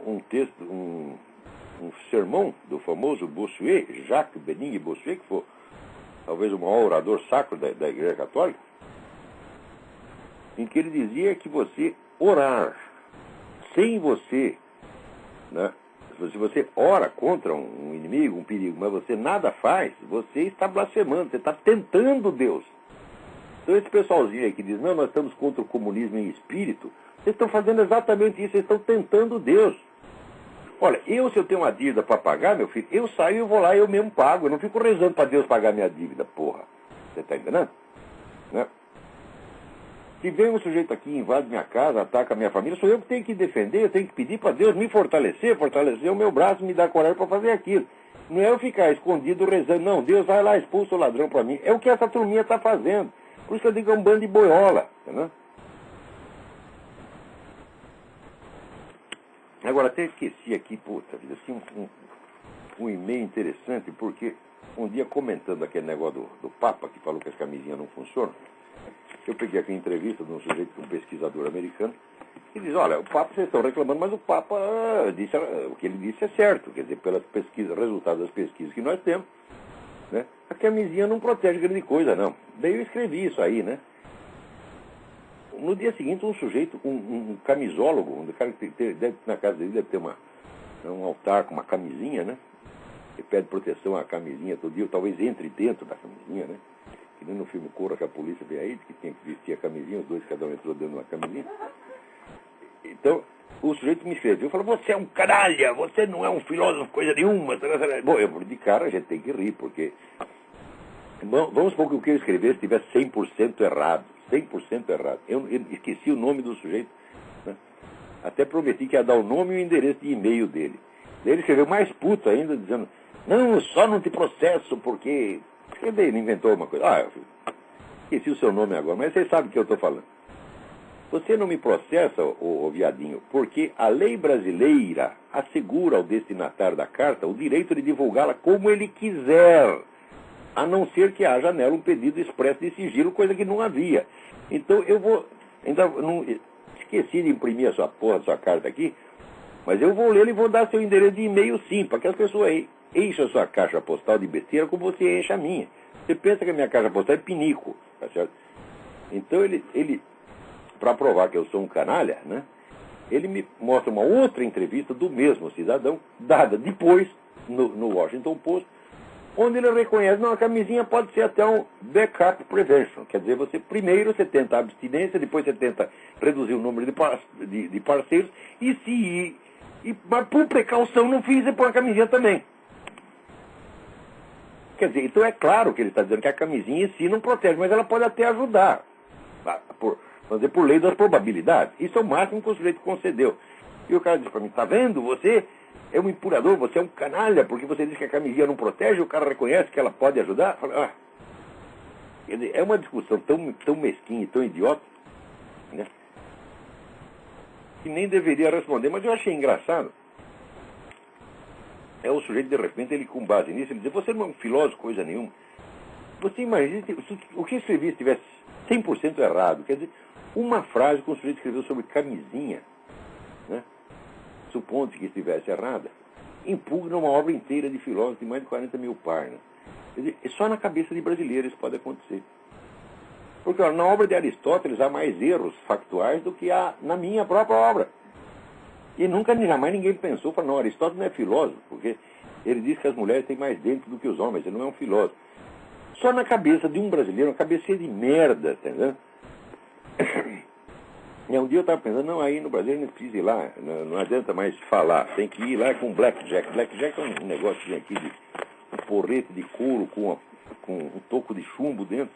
um texto, um sermão do famoso Bossuet, Jacques Benigne Bossuet, que foi talvez o maior orador sacro da Igreja Católica, em que ele dizia que você orar sem você, né, se você ora contra um inimigo, um perigo, mas você nada faz, você está blasfemando, você está tentando Deus. Então esse pessoalzinho aí que diz, não, nós estamos contra o comunismo em espírito, vocês estão fazendo exatamente isso, vocês estão tentando Deus. Olha, se eu tenho uma dívida para pagar, meu filho, eu saio, eu vou lá e eu mesmo pago. Eu não fico rezando para Deus pagar minha dívida, porra. Você está entendendo? Né? Se vem um sujeito aqui, invade minha casa, ataca a minha família, sou eu que tenho que defender, eu tenho que pedir para Deus me fortalecer o meu braço, me dar coragem para fazer aquilo. Não é eu ficar escondido rezando, não, Deus vai lá, expulsa o ladrão para mim. É o que essa turminha está fazendo. Por isso que eu digo que é um bando de boiola, entendeu? Agora, até esqueci aqui, puta vida, assim, um e-mail interessante, porque um dia comentando aquele negócio do Papa, que falou que as camisinhas não funcionam, eu peguei aqui a entrevista de um sujeito, um pesquisador americano, e diz, olha, o Papa, vocês estão reclamando, mas o Papa disse, o que ele disse é certo, quer dizer, pelas pesquisas, resultados das pesquisas que nós temos, né, a camisinha não protege grande coisa, não. Daí eu escrevi isso aí, né? No dia seguinte, um sujeito, um camisólogo, um cara que na casa dele deve ter um altar com uma camisinha, né? Ele pede proteção à camisinha todo dia, talvez entre dentro da camisinha, né? Que nem no filme Corra que a polícia veio aí, que tinha que vestir a camisinha, os dois cada um entrou dentro de uma camisinha. Então, o sujeito me escreveu, falou, você é um canalha, você não é um filósofo, coisa nenhuma. Bom, de cara a gente tem que rir, porque... Bom, vamos supor que o que eu escrevi estivesse 100% errado. 100% errado. Eu esqueci o nome do sujeito, né? Até prometi que ia dar o nome e o endereço de e-mail dele. Daí ele escreveu mais puto ainda, dizendo, não, só não te processo, porque... Ele inventou uma coisa. Esqueci o seu nome agora, mas você sabe o que eu estou falando. Você não me processa, ô viadinho, porque a lei brasileira assegura ao destinatário da carta o direito de divulgá-la como ele quiser, a não ser que haja nela um pedido expresso de sigilo, coisa que não havia. Então eu vou... Ainda não esqueci de imprimir a sua carta aqui, mas eu vou ler e vou dar seu endereço de e-mail sim, para que as pessoas aí enchem a sua caixa postal de besteira como você enche a minha. Você pensa que a minha caixa postal é pinico, tá certo? Então ele para provar que eu sou um canalha, né? Ele me mostra uma outra entrevista do mesmo cidadão, dada depois no Washington Post, onde ele reconhece, não, a camisinha pode ser até um backup prevention. Quer dizer, primeiro você tenta a abstinência, depois você tenta reduzir o número de parceiros, mas por precaução no fim você põe a camisinha também. Quer dizer, então é claro que ele está dizendo que a camisinha em si não protege, mas ela pode até ajudar, por lei das probabilidades. Isso é o máximo que o sujeito concedeu. E o cara disse para mim, tá vendo, você é um impurador, você é um canalha, porque você diz que a camisinha não protege, o cara reconhece que ela pode ajudar. Fala, quer dizer, é uma discussão tão mesquinha e tão idiota, né, que nem deveria responder, mas eu achei engraçado. É o sujeito, de repente, ele com base nisso, ele diz, você não é um filósofo, coisa nenhuma. Você imagina se o que eu escrevi estivesse 100% errado. Quer dizer, uma frase que um sujeito escreveu sobre camisinha, né, supondo que estivesse errada, impugna uma obra inteira de filósofos de mais de 40 mil páginas. Quer dizer, só na cabeça de brasileiros isso pode acontecer. Porque ó, na obra de Aristóteles há mais erros factuais do que há na minha própria obra. E nunca, jamais ninguém pensou, falou, não, Aristóteles não é filósofo, porque ele diz que as mulheres têm mais dentro do que os homens, ele não é um filósofo. Só na cabeça de um brasileiro, uma cabeça de merda, entendeu? E um dia eu estava pensando, não, aí no Brasil não precisa ir lá, não adianta mais falar, tem que ir lá com blackjack. Blackjack é um negócio aqui de um porrete de couro com um toco de chumbo dentro,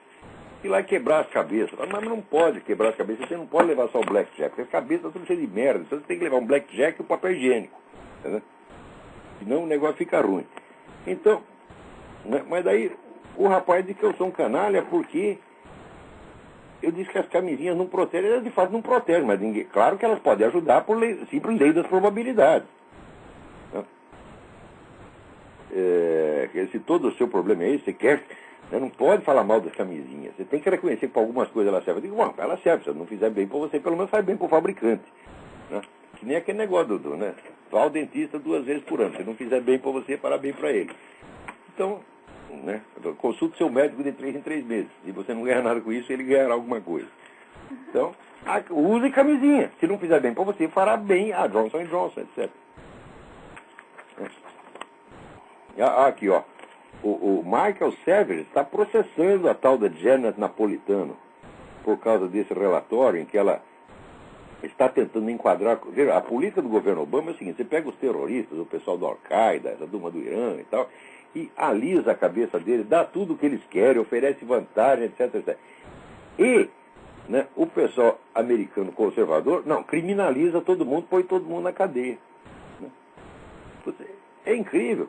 e lá quebrar as cabeças. Mas não pode quebrar as cabeças, você não pode levar só o blackjack, porque as cabeças estão cheias de merda, então você tem que levar um blackjack e o papel higiênico, entendeu? Senão o negócio fica ruim. Então, né, mas daí o rapaz diz que eu sou um canalha porque eu disse que as camisinhas não protegem. Elas de fato não protegem, mas ninguém, claro que elas podem ajudar por simples lei das probabilidades. Né? Se todo o seu problema é esse, você quer, né, não pode falar mal das camisinhas. Você tem que reconhecer que para algumas coisas elas servem. Eu digo, bom, ela serve, se ela não fizer bem para você, pelo menos faz bem para o fabricante. Né? Que nem aquele negócio, Dudu, né? Vá ao dentista 2 vezes por ano. Se não fizer bem para você, fará bem para ele. Então, né, consulte seu médico de 3 em 3 meses. Se você não ganhar nada com isso, ele ganhará alguma coisa. Então, use camisinha. Se não fizer bem para você, fará bem a Johnson & Johnson, etc. Aqui, ó. O Michael Sever está processando a tal da Janet Napolitano por causa desse relatório em que ela está tentando enquadrar. A política do governo Obama é o seguinte: você pega os terroristas, o pessoal do Al-Qaeda, a turma do Irã e tal, e alisa a cabeça deles, dá tudo o que eles querem, oferece vantagem, etc, etc. E, né, o pessoal americano conservador, não, criminaliza todo mundo, põe todo mundo na cadeia. Né? É incrível.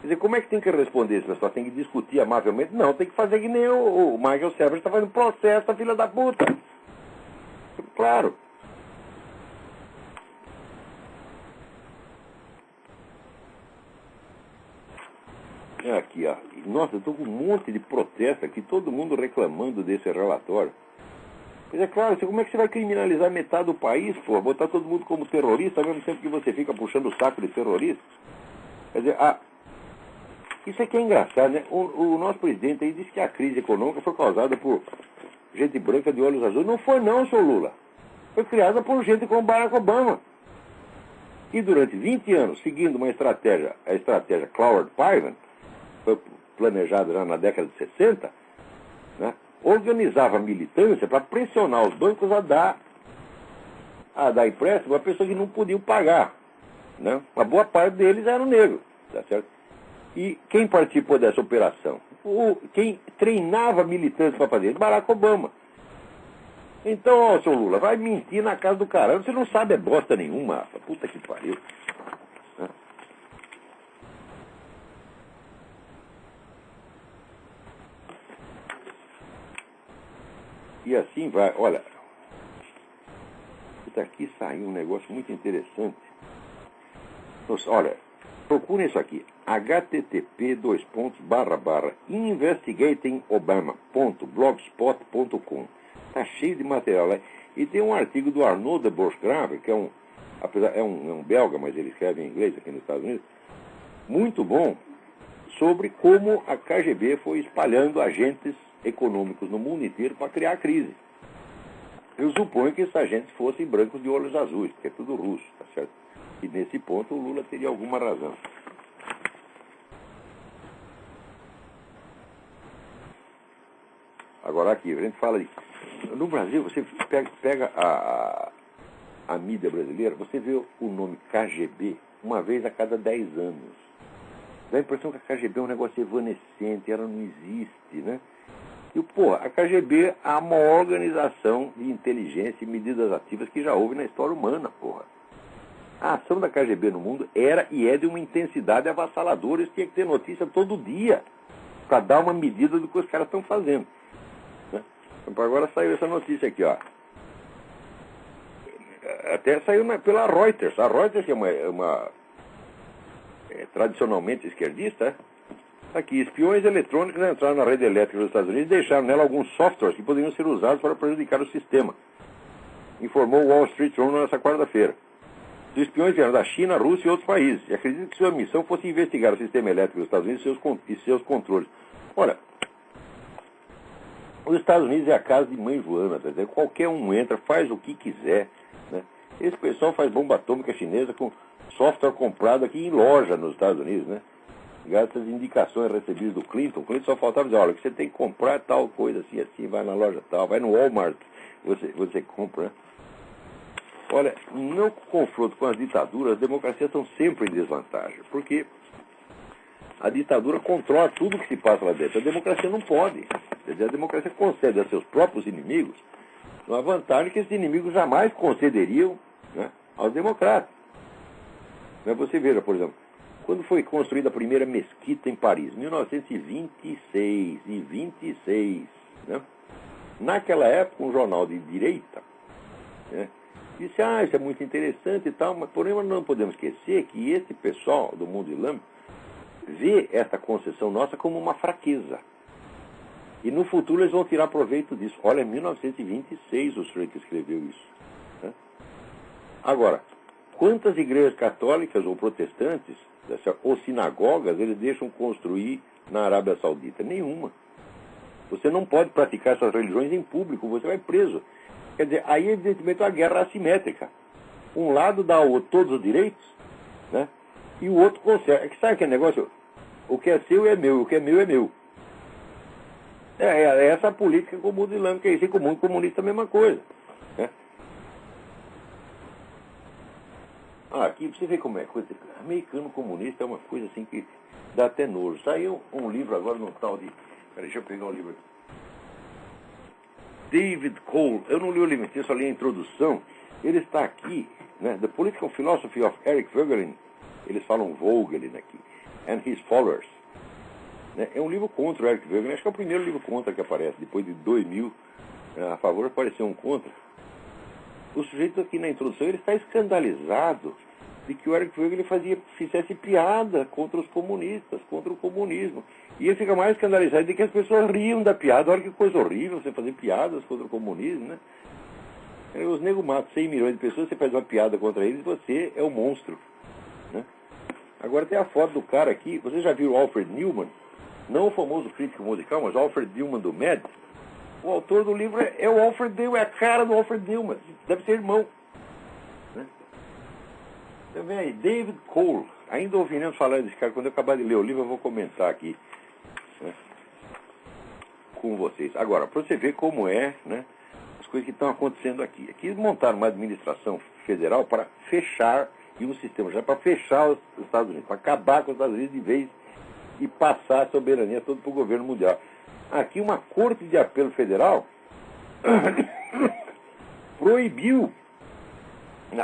Quer dizer, como é que tem que responder esse pessoal? Tem que discutir amavelmente? Não, tem que fazer que nem o Michael Sever está fazendo processo, a filha da puta. Claro. Aqui, ó. Nossa, eu estou com um monte de protesto aqui, todo mundo reclamando desse relatório. Mas é claro, como é que você vai criminalizar metade do país, pô? Botar todo mundo como terrorista, ao mesmo tempo que você fica puxando o saco de terrorista? Quer dizer, isso aqui é engraçado, né? O nosso presidente aí disse que a crise econômica foi causada por gente branca de olhos azuis. Não foi não, seu Lula. Foi criada por gente como Barack Obama. E durante 20 anos, seguindo a estratégia Cloward-Piven, foi planejada já na década de 60, né, organizava a militância para pressionar os bancos a dar empréstimo a pessoas que não podiam pagar. Né? Uma boa parte deles eram negros. Tá certo? E quem participou dessa operação? Quem treinava militantes para fazer isso? Barack Obama. Então, ó, seu Lula, vai mentir na casa do caramba. Você não sabe bosta nenhuma. Puta que pariu. E assim vai. Olha, aqui saiu um negócio muito interessante. Olha, procurem isso aqui. http://investigatingobama.blogspot.com. Está cheio de material lá. E tem um artigo do Arnaud de Bourg-Grave, que é um belga, mas ele escreve em inglês aqui nos Estados Unidos, muito bom, sobre como a KGB foi espalhando agentes econômicos no mundo inteiro para criar a crise. Eu suponho que esses agentes fossem brancos de olhos azuis, porque é tudo russo, tá certo? E nesse ponto o Lula teria alguma razão. Agora aqui, a gente fala de... No Brasil, você pega a mídia brasileira, você vê o nome KGB uma vez a cada 10 anos. Dá a impressão que a KGB é um negócio evanescente, ela não existe, né? E, a KGB é a maior organização de inteligência e medidas ativas que já houve na história humana, porra. A ação da KGB no mundo era e é de uma intensidade avassaladora. Eles tinham que ter notícia todo dia para dar uma medida do que os caras estão fazendo. Né? Então, agora saiu essa notícia aqui, ó. Até saiu pela Reuters. A Reuters, que é uma tradicionalmente esquerdista, Aqui, espiões eletrônicos entraram na rede elétrica dos Estados Unidos e deixaram nela alguns softwares que poderiam ser usados para prejudicar o sistema, informou o Wall Street Journal nesta quarta-feira. Os espiões vieram da China, Rússia e outros países, e acreditam que sua missão fosse investigar o sistema elétrico dos Estados Unidos e seus controles. Olha, os Estados Unidos é a casa de mãe Joana, quer dizer, qualquer um entra, faz o que quiser, né? Esse pessoal faz bomba atômica chinesa com software comprado aqui em loja nos Estados Unidos, né? Graças às indicações recebidas do Clinton. O Clinton só faltava dizer, olha, você tem que comprar tal coisa assim, vai na loja tal, vai no Walmart, você compra, né? Olha, no confronto com as ditaduras, as democracias estão sempre em desvantagem, porque a ditadura controla tudo que se passa lá dentro. A democracia não pode. Quer dizer, a democracia concede a seus próprios inimigos uma vantagem que esses inimigos jamais concederiam, né, aos democratas. Mas você veja, por exemplo, quando foi construída a primeira mesquita em Paris, 1926, né? Naquela época, um jornal de direita, né, disse, isso é muito interessante e tal, mas porém nós não podemos esquecer que esse pessoal do mundo islâmico vê essa concessão nossa como uma fraqueza. E no futuro eles vão tirar proveito disso. Olha, em 1926 o sujeito escreveu isso, né? Agora, quantas igrejas católicas ou protestantes, ou sinagogas, eles deixam construir na Arábia Saudita? Nenhuma. Você não pode praticar essas religiões em público, você vai preso. Quer dizer, aí evidentemente é uma guerra assimétrica. Um lado dá ao outro todos os direitos, né? E o outro consegue. Sabe aquele negócio? O que é seu é meu, o que é meu é meu. É essa a política com o mundo islâmico, é isso. E com o mundo comunista a mesma coisa, né? Aqui você vê como é coisa. Americano comunista é uma coisa assim que dá até nojo. Saiu um livro agora no tal de... Peraí, deixa eu pegar o livro aqui. David Cole. Eu não li o livro, eu só li a introdução. Ele está aqui, né? The Political Philosophy of Eric Voegelin. Eles falam Voegelin aqui. And His Followers. É um livro contra o Eric Voegelin. Acho que é o primeiro livro contra que aparece. Depois de 2000, a favor apareceu um contra. O sujeito aqui na introdução, ele está escandalizado de que o Eric Voegelin fizesse piada contra os comunistas, contra o comunismo. E ele fica mais escandalizado de que as pessoas riam da piada. Olha que coisa horrível você fazer piadas contra o comunismo, né? Os negros matam 100 milhões de pessoas, você faz uma piada contra eles, você é o monstro, né? Agora tem a foto do cara aqui. Você já viu o Alfred Newman? Não o famoso crítico musical, mas o Alfred Newman do Mad. O autor do livro é o Alfred Newman, é a cara do Alfred Newman. Deve ser irmão, né? Também aí, David Cole. Ainda ouvindo falar desse cara. Quando eu acabar de ler o livro, eu vou comentar aqui, né, com vocês. Agora, para você ver como é, né, as coisas que estão acontecendo aqui. Aqui montaram uma administração federal para fechar, e um sistema já para fechar os Estados Unidos, para acabar com os Estados Unidos de vez e passar a soberania toda para o governo mundial. Aqui uma corte de apelo federal proibiu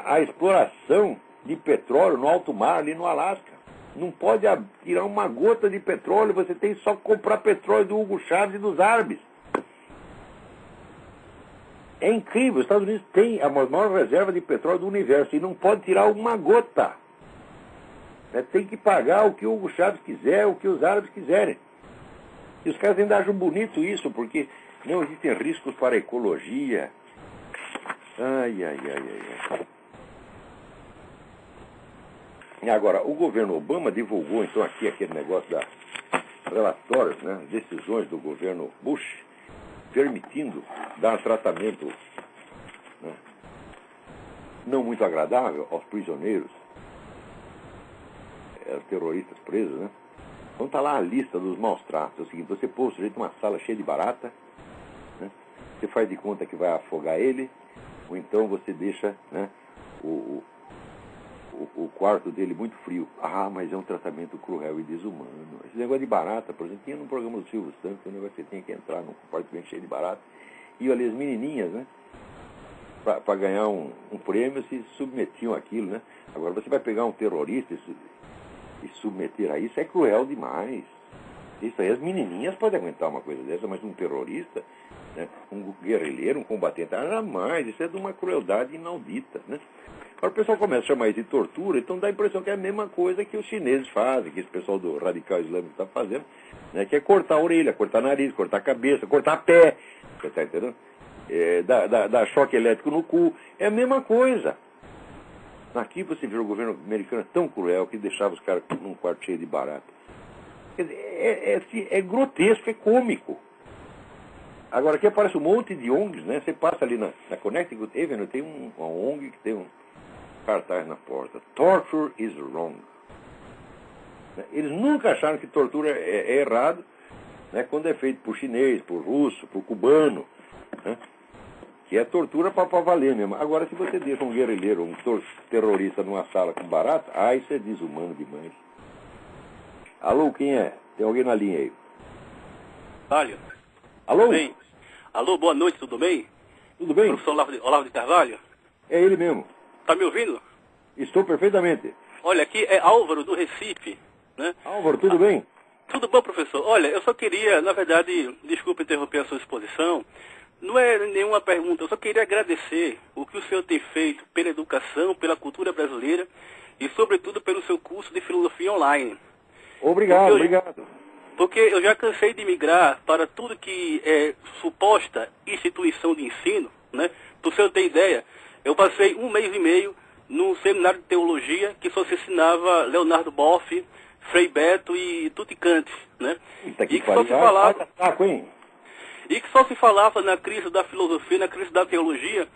a exploração de petróleo no alto mar, ali no Alasca. Não pode tirar uma gota de petróleo, você tem só que comprar petróleo do Hugo Chávez e dos árabes. É incrível, os Estados Unidos têm a maior reserva de petróleo do universo e não pode tirar uma gota. Tem que pagar o que o Hugo Chávez quiser, o que os árabes quiserem. E os caras ainda acham bonito isso, porque não existem riscos para a ecologia. Ai. E agora, o governo Obama divulgou então aqui aquele negócio da relatórios, né, decisões do governo Bush, permitindo dar tratamento, né, não muito agradável aos prisioneiros, aos terroristas presos, né? Então está lá a lista dos maus tratos. É o seguinte: você pôs o sujeito numa sala cheia de barata, né? Você faz de conta que vai afogar ele, ou então você deixa, né, o quarto dele muito frio. Mas é um tratamento cruel e desumano. Esse negócio de barata, por exemplo, tinha no programa do Silvio Santos, um negócio que você tinha que entrar num compartimento cheio de barata. E olha, as menininhas, né, para ganhar um prêmio, se submetiam àquilo, né? Agora você vai pegar um terrorista e submeter a isso, é cruel demais. Isso aí, as menininhas podem aguentar uma coisa dessa, mas um terrorista, né, um guerrilheiro, um combatente, jamais. Isso é de uma crueldade inaudita, né? Agora o pessoal começa a chamar isso de tortura, então dá a impressão que é a mesma coisa que os chineses fazem, que esse pessoal do radical islâmico está fazendo, né, que é cortar a orelha, cortar nariz, cortar a cabeça, cortar pé, você está entendendo? Dar choque elétrico no cu, é a mesma coisa. Aqui você vê o governo americano tão cruel que deixava os caras num quarto cheio de barata. Quer dizer, é grotesco, é cômico. Agora aqui aparece um monte de ONGs, né? Você passa ali na Connecticut Avenue, tem uma ONG que tem um cartaz na porta. Torture is wrong. Eles nunca acharam que tortura é errado, né? Quando é feito por chinês, por russo, por cubano, né? Que é tortura para valer mesmo. Agora, se você deixa um guerrilheiro, um terrorista numa sala com barata, isso é desumano demais. Alô, quem é? Tem alguém na linha aí? Carvalho. Alô? Tudo bem? Alô, boa noite, tudo bem? Tudo bem? Professor Olavo de Carvalho? É ele mesmo. Tá me ouvindo? Estou perfeitamente. Olha, aqui é Álvaro, do Recife, né? Álvaro, tudo bem? Tudo bom, professor? Olha, eu só queria, na verdade, desculpe interromper a sua exposição, não é nenhuma pergunta, eu só queria agradecer o que o senhor tem feito pela educação, pela cultura brasileira e, sobretudo, pelo seu curso de filosofia online. Obrigado, obrigado. Porque eu já cansei de migrar para tudo que é suposta instituição de ensino, né? Para o senhor ter ideia, eu passei 1 mês e meio num seminário de teologia que só se ensinava Leonardo Boff, Frei Beto e Tutti Kant, né? E que só se falava... E que só se falava na crise da filosofia, na crise da teologia,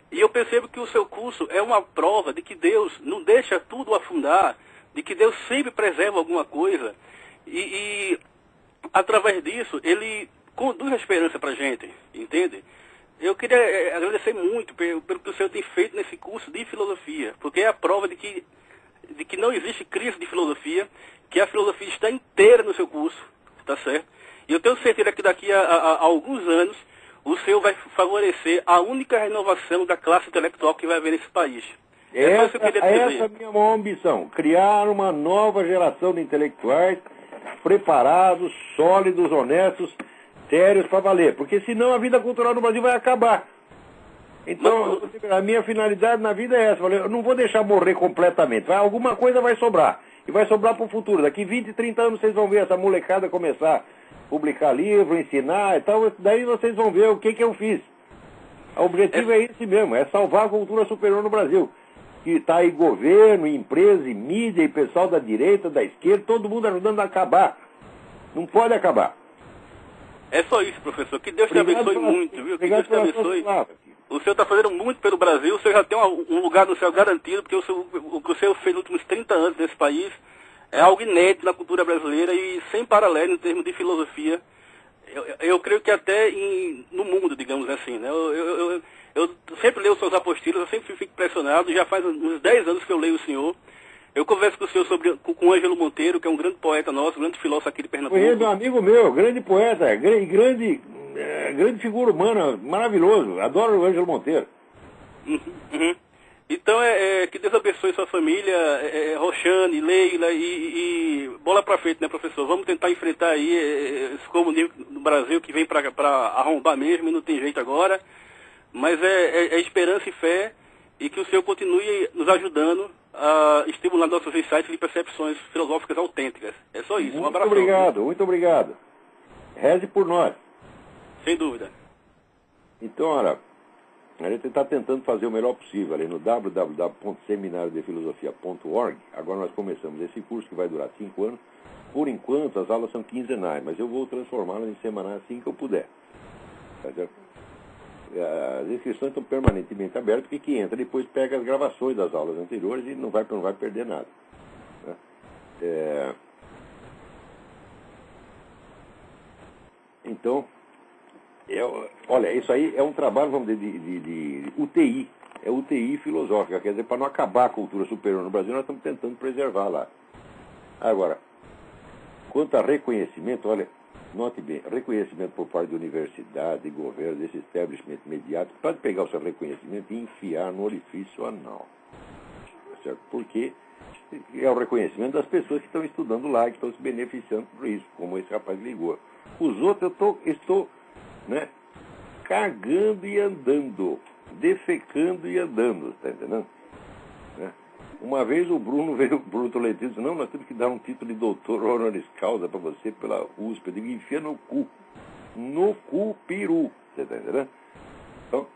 e eu percebo que o seu curso é uma prova de que Deus não deixa tudo afundar, de que Deus sempre preserva alguma coisa, e através disso, ele conduz a esperança para a gente, entende? Eu queria agradecer muito pelo que o senhor tem feito nesse curso de filosofia, porque é a prova de que não existe crise de filosofia, que a filosofia está inteira no seu curso, tá certo? E eu tenho certeza que daqui a alguns anos o senhor vai favorecer a única renovação da classe intelectual que vai haver nesse país. Essa é a minha maior ambição, criar uma nova geração de intelectuais preparados, sólidos, honestos, sérios para valer. Porque senão a vida cultural no Brasil vai acabar. Então, a minha finalidade na vida é essa. Eu não vou deixar morrer completamente. Alguma coisa vai sobrar. E vai sobrar para o futuro. Daqui 20, 30 anos vocês vão ver essa molecada começar publicar livro, ensinar e tal, daí vocês vão ver o que eu fiz. O objetivo é esse mesmo, é salvar a cultura superior no Brasil. Que está aí governo, empresa, e mídia, e pessoal da direita, da esquerda, todo mundo ajudando a acabar. Não pode acabar. É só isso, professor. Que Deus te abençoe muito, viu? Que Deus te abençoe. O senhor está fazendo muito pelo Brasil, o senhor já tem um lugar no céu garantido, porque o que o senhor fez nos últimos 30 anos nesse país é algo inédito na cultura brasileira e sem paralelo em termos de filosofia. Eu creio que até no mundo, digamos assim, né? Eu sempre leio os seus apostilas, eu sempre fico impressionado, já faz uns 10 anos que eu leio o senhor. Eu converso com o senhor com o Ângelo Monteiro, que é um grande poeta nosso, um grande filósofo aqui de Pernambuco. Ele é meu amigo meu, grande poeta, grande figura humana, maravilhoso. Adoro o Ângelo Monteiro. Uhum. Então, que Deus abençoe sua família, Roxane, Leila e bola pra frente, né, professor? Vamos tentar enfrentar aí esse comunismo no Brasil que vem pra arrombar mesmo e não tem jeito agora. Mas é esperança e fé e que o senhor continue nos ajudando a estimular nossos insights de percepções filosóficas autênticas. É só isso. Um abraço. Muito obrigado, muito obrigado. Reze por nós. Sem dúvida. Então, olha, a gente está tentando fazer o melhor possível ali no www.seminariodefilosofia.org. Agora nós começamos esse curso que vai durar 5 anos. Por enquanto, as aulas são quinzenais, mas eu vou transformá-las em semanais assim que eu puder. Tá certo? As inscrições estão permanentemente abertas, porque quem entra depois pega as gravações das aulas anteriores e não vai perder nada. Né? Então, olha, isso aí é um trabalho, vamos dizer, de UTI. É UTI filosófica, quer dizer, para não acabar a cultura superior no Brasil, nós estamos tentando preservar lá. Agora, quanto a reconhecimento, olha, note bem, reconhecimento por parte de universidade, de governo, desse establishment mediático, pode pegar o seu reconhecimento e enfiar no orifício anal. Certo? Porque é o reconhecimento das pessoas que estão estudando lá, que estão se beneficiando por isso, como esse rapaz ligou. Os outros eu estou né, cagando e andando, defecando e andando, está entendendo? Uma vez o Bruno Tolentino disse, não, nós temos que dar um título de doutor honoris causa para você pela USP. Eu digo, enfia no cu. No cu, peru. Você está entendendo? Então,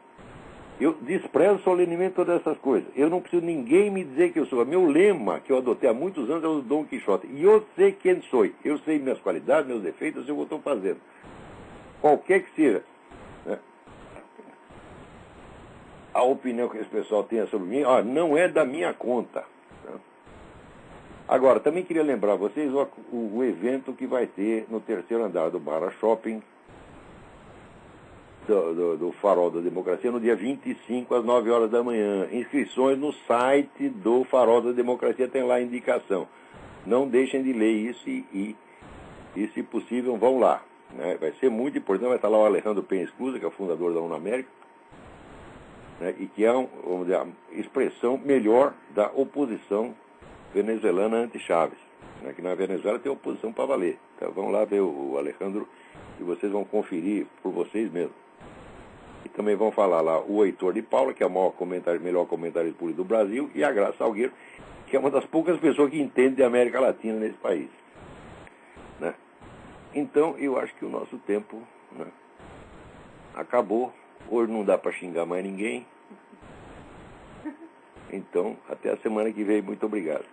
eu desprezo solenemente todas essas coisas. Eu não preciso ninguém me dizer que eu sou. Meu lema, que eu adotei há muitos anos, é o Dom Quixote. E eu sei quem sou. Eu sei minhas qualidades, meus defeitos, eu sei o que eu estou fazendo. Qualquer que seja, né? A opinião que esse pessoal tenha sobre mim, não é da minha conta. Né? Agora, também queria lembrar a vocês o evento que vai ter no terceiro andar do Barra Shopping, do Farol da Democracia, no dia 25, às 9 horas da manhã. Inscrições no site do Farol da Democracia, tem lá a indicação. Não deixem de ler isso e se possível, vão lá. Né? Vai ser muito importante, vai estar lá o Alejandro Penha Escusa, que é o fundador da UNA América, né? E que é vamos dizer, a expressão melhor da oposição venezuelana anti-Chávez. Né? Que na Venezuela tem oposição para valer. Então vão lá ver o Alejandro e vocês vão conferir por vocês mesmos. E também vão falar lá o Heitor de Paula, que é o melhor comentarista político do Brasil, e a Graça Salgueiro, que é uma das poucas pessoas que entende de América Latina nesse país. Né? Então, eu acho que o nosso tempo, né, acabou. Hoje não dá para xingar mais ninguém. Então, até a semana que vem. Muito obrigado.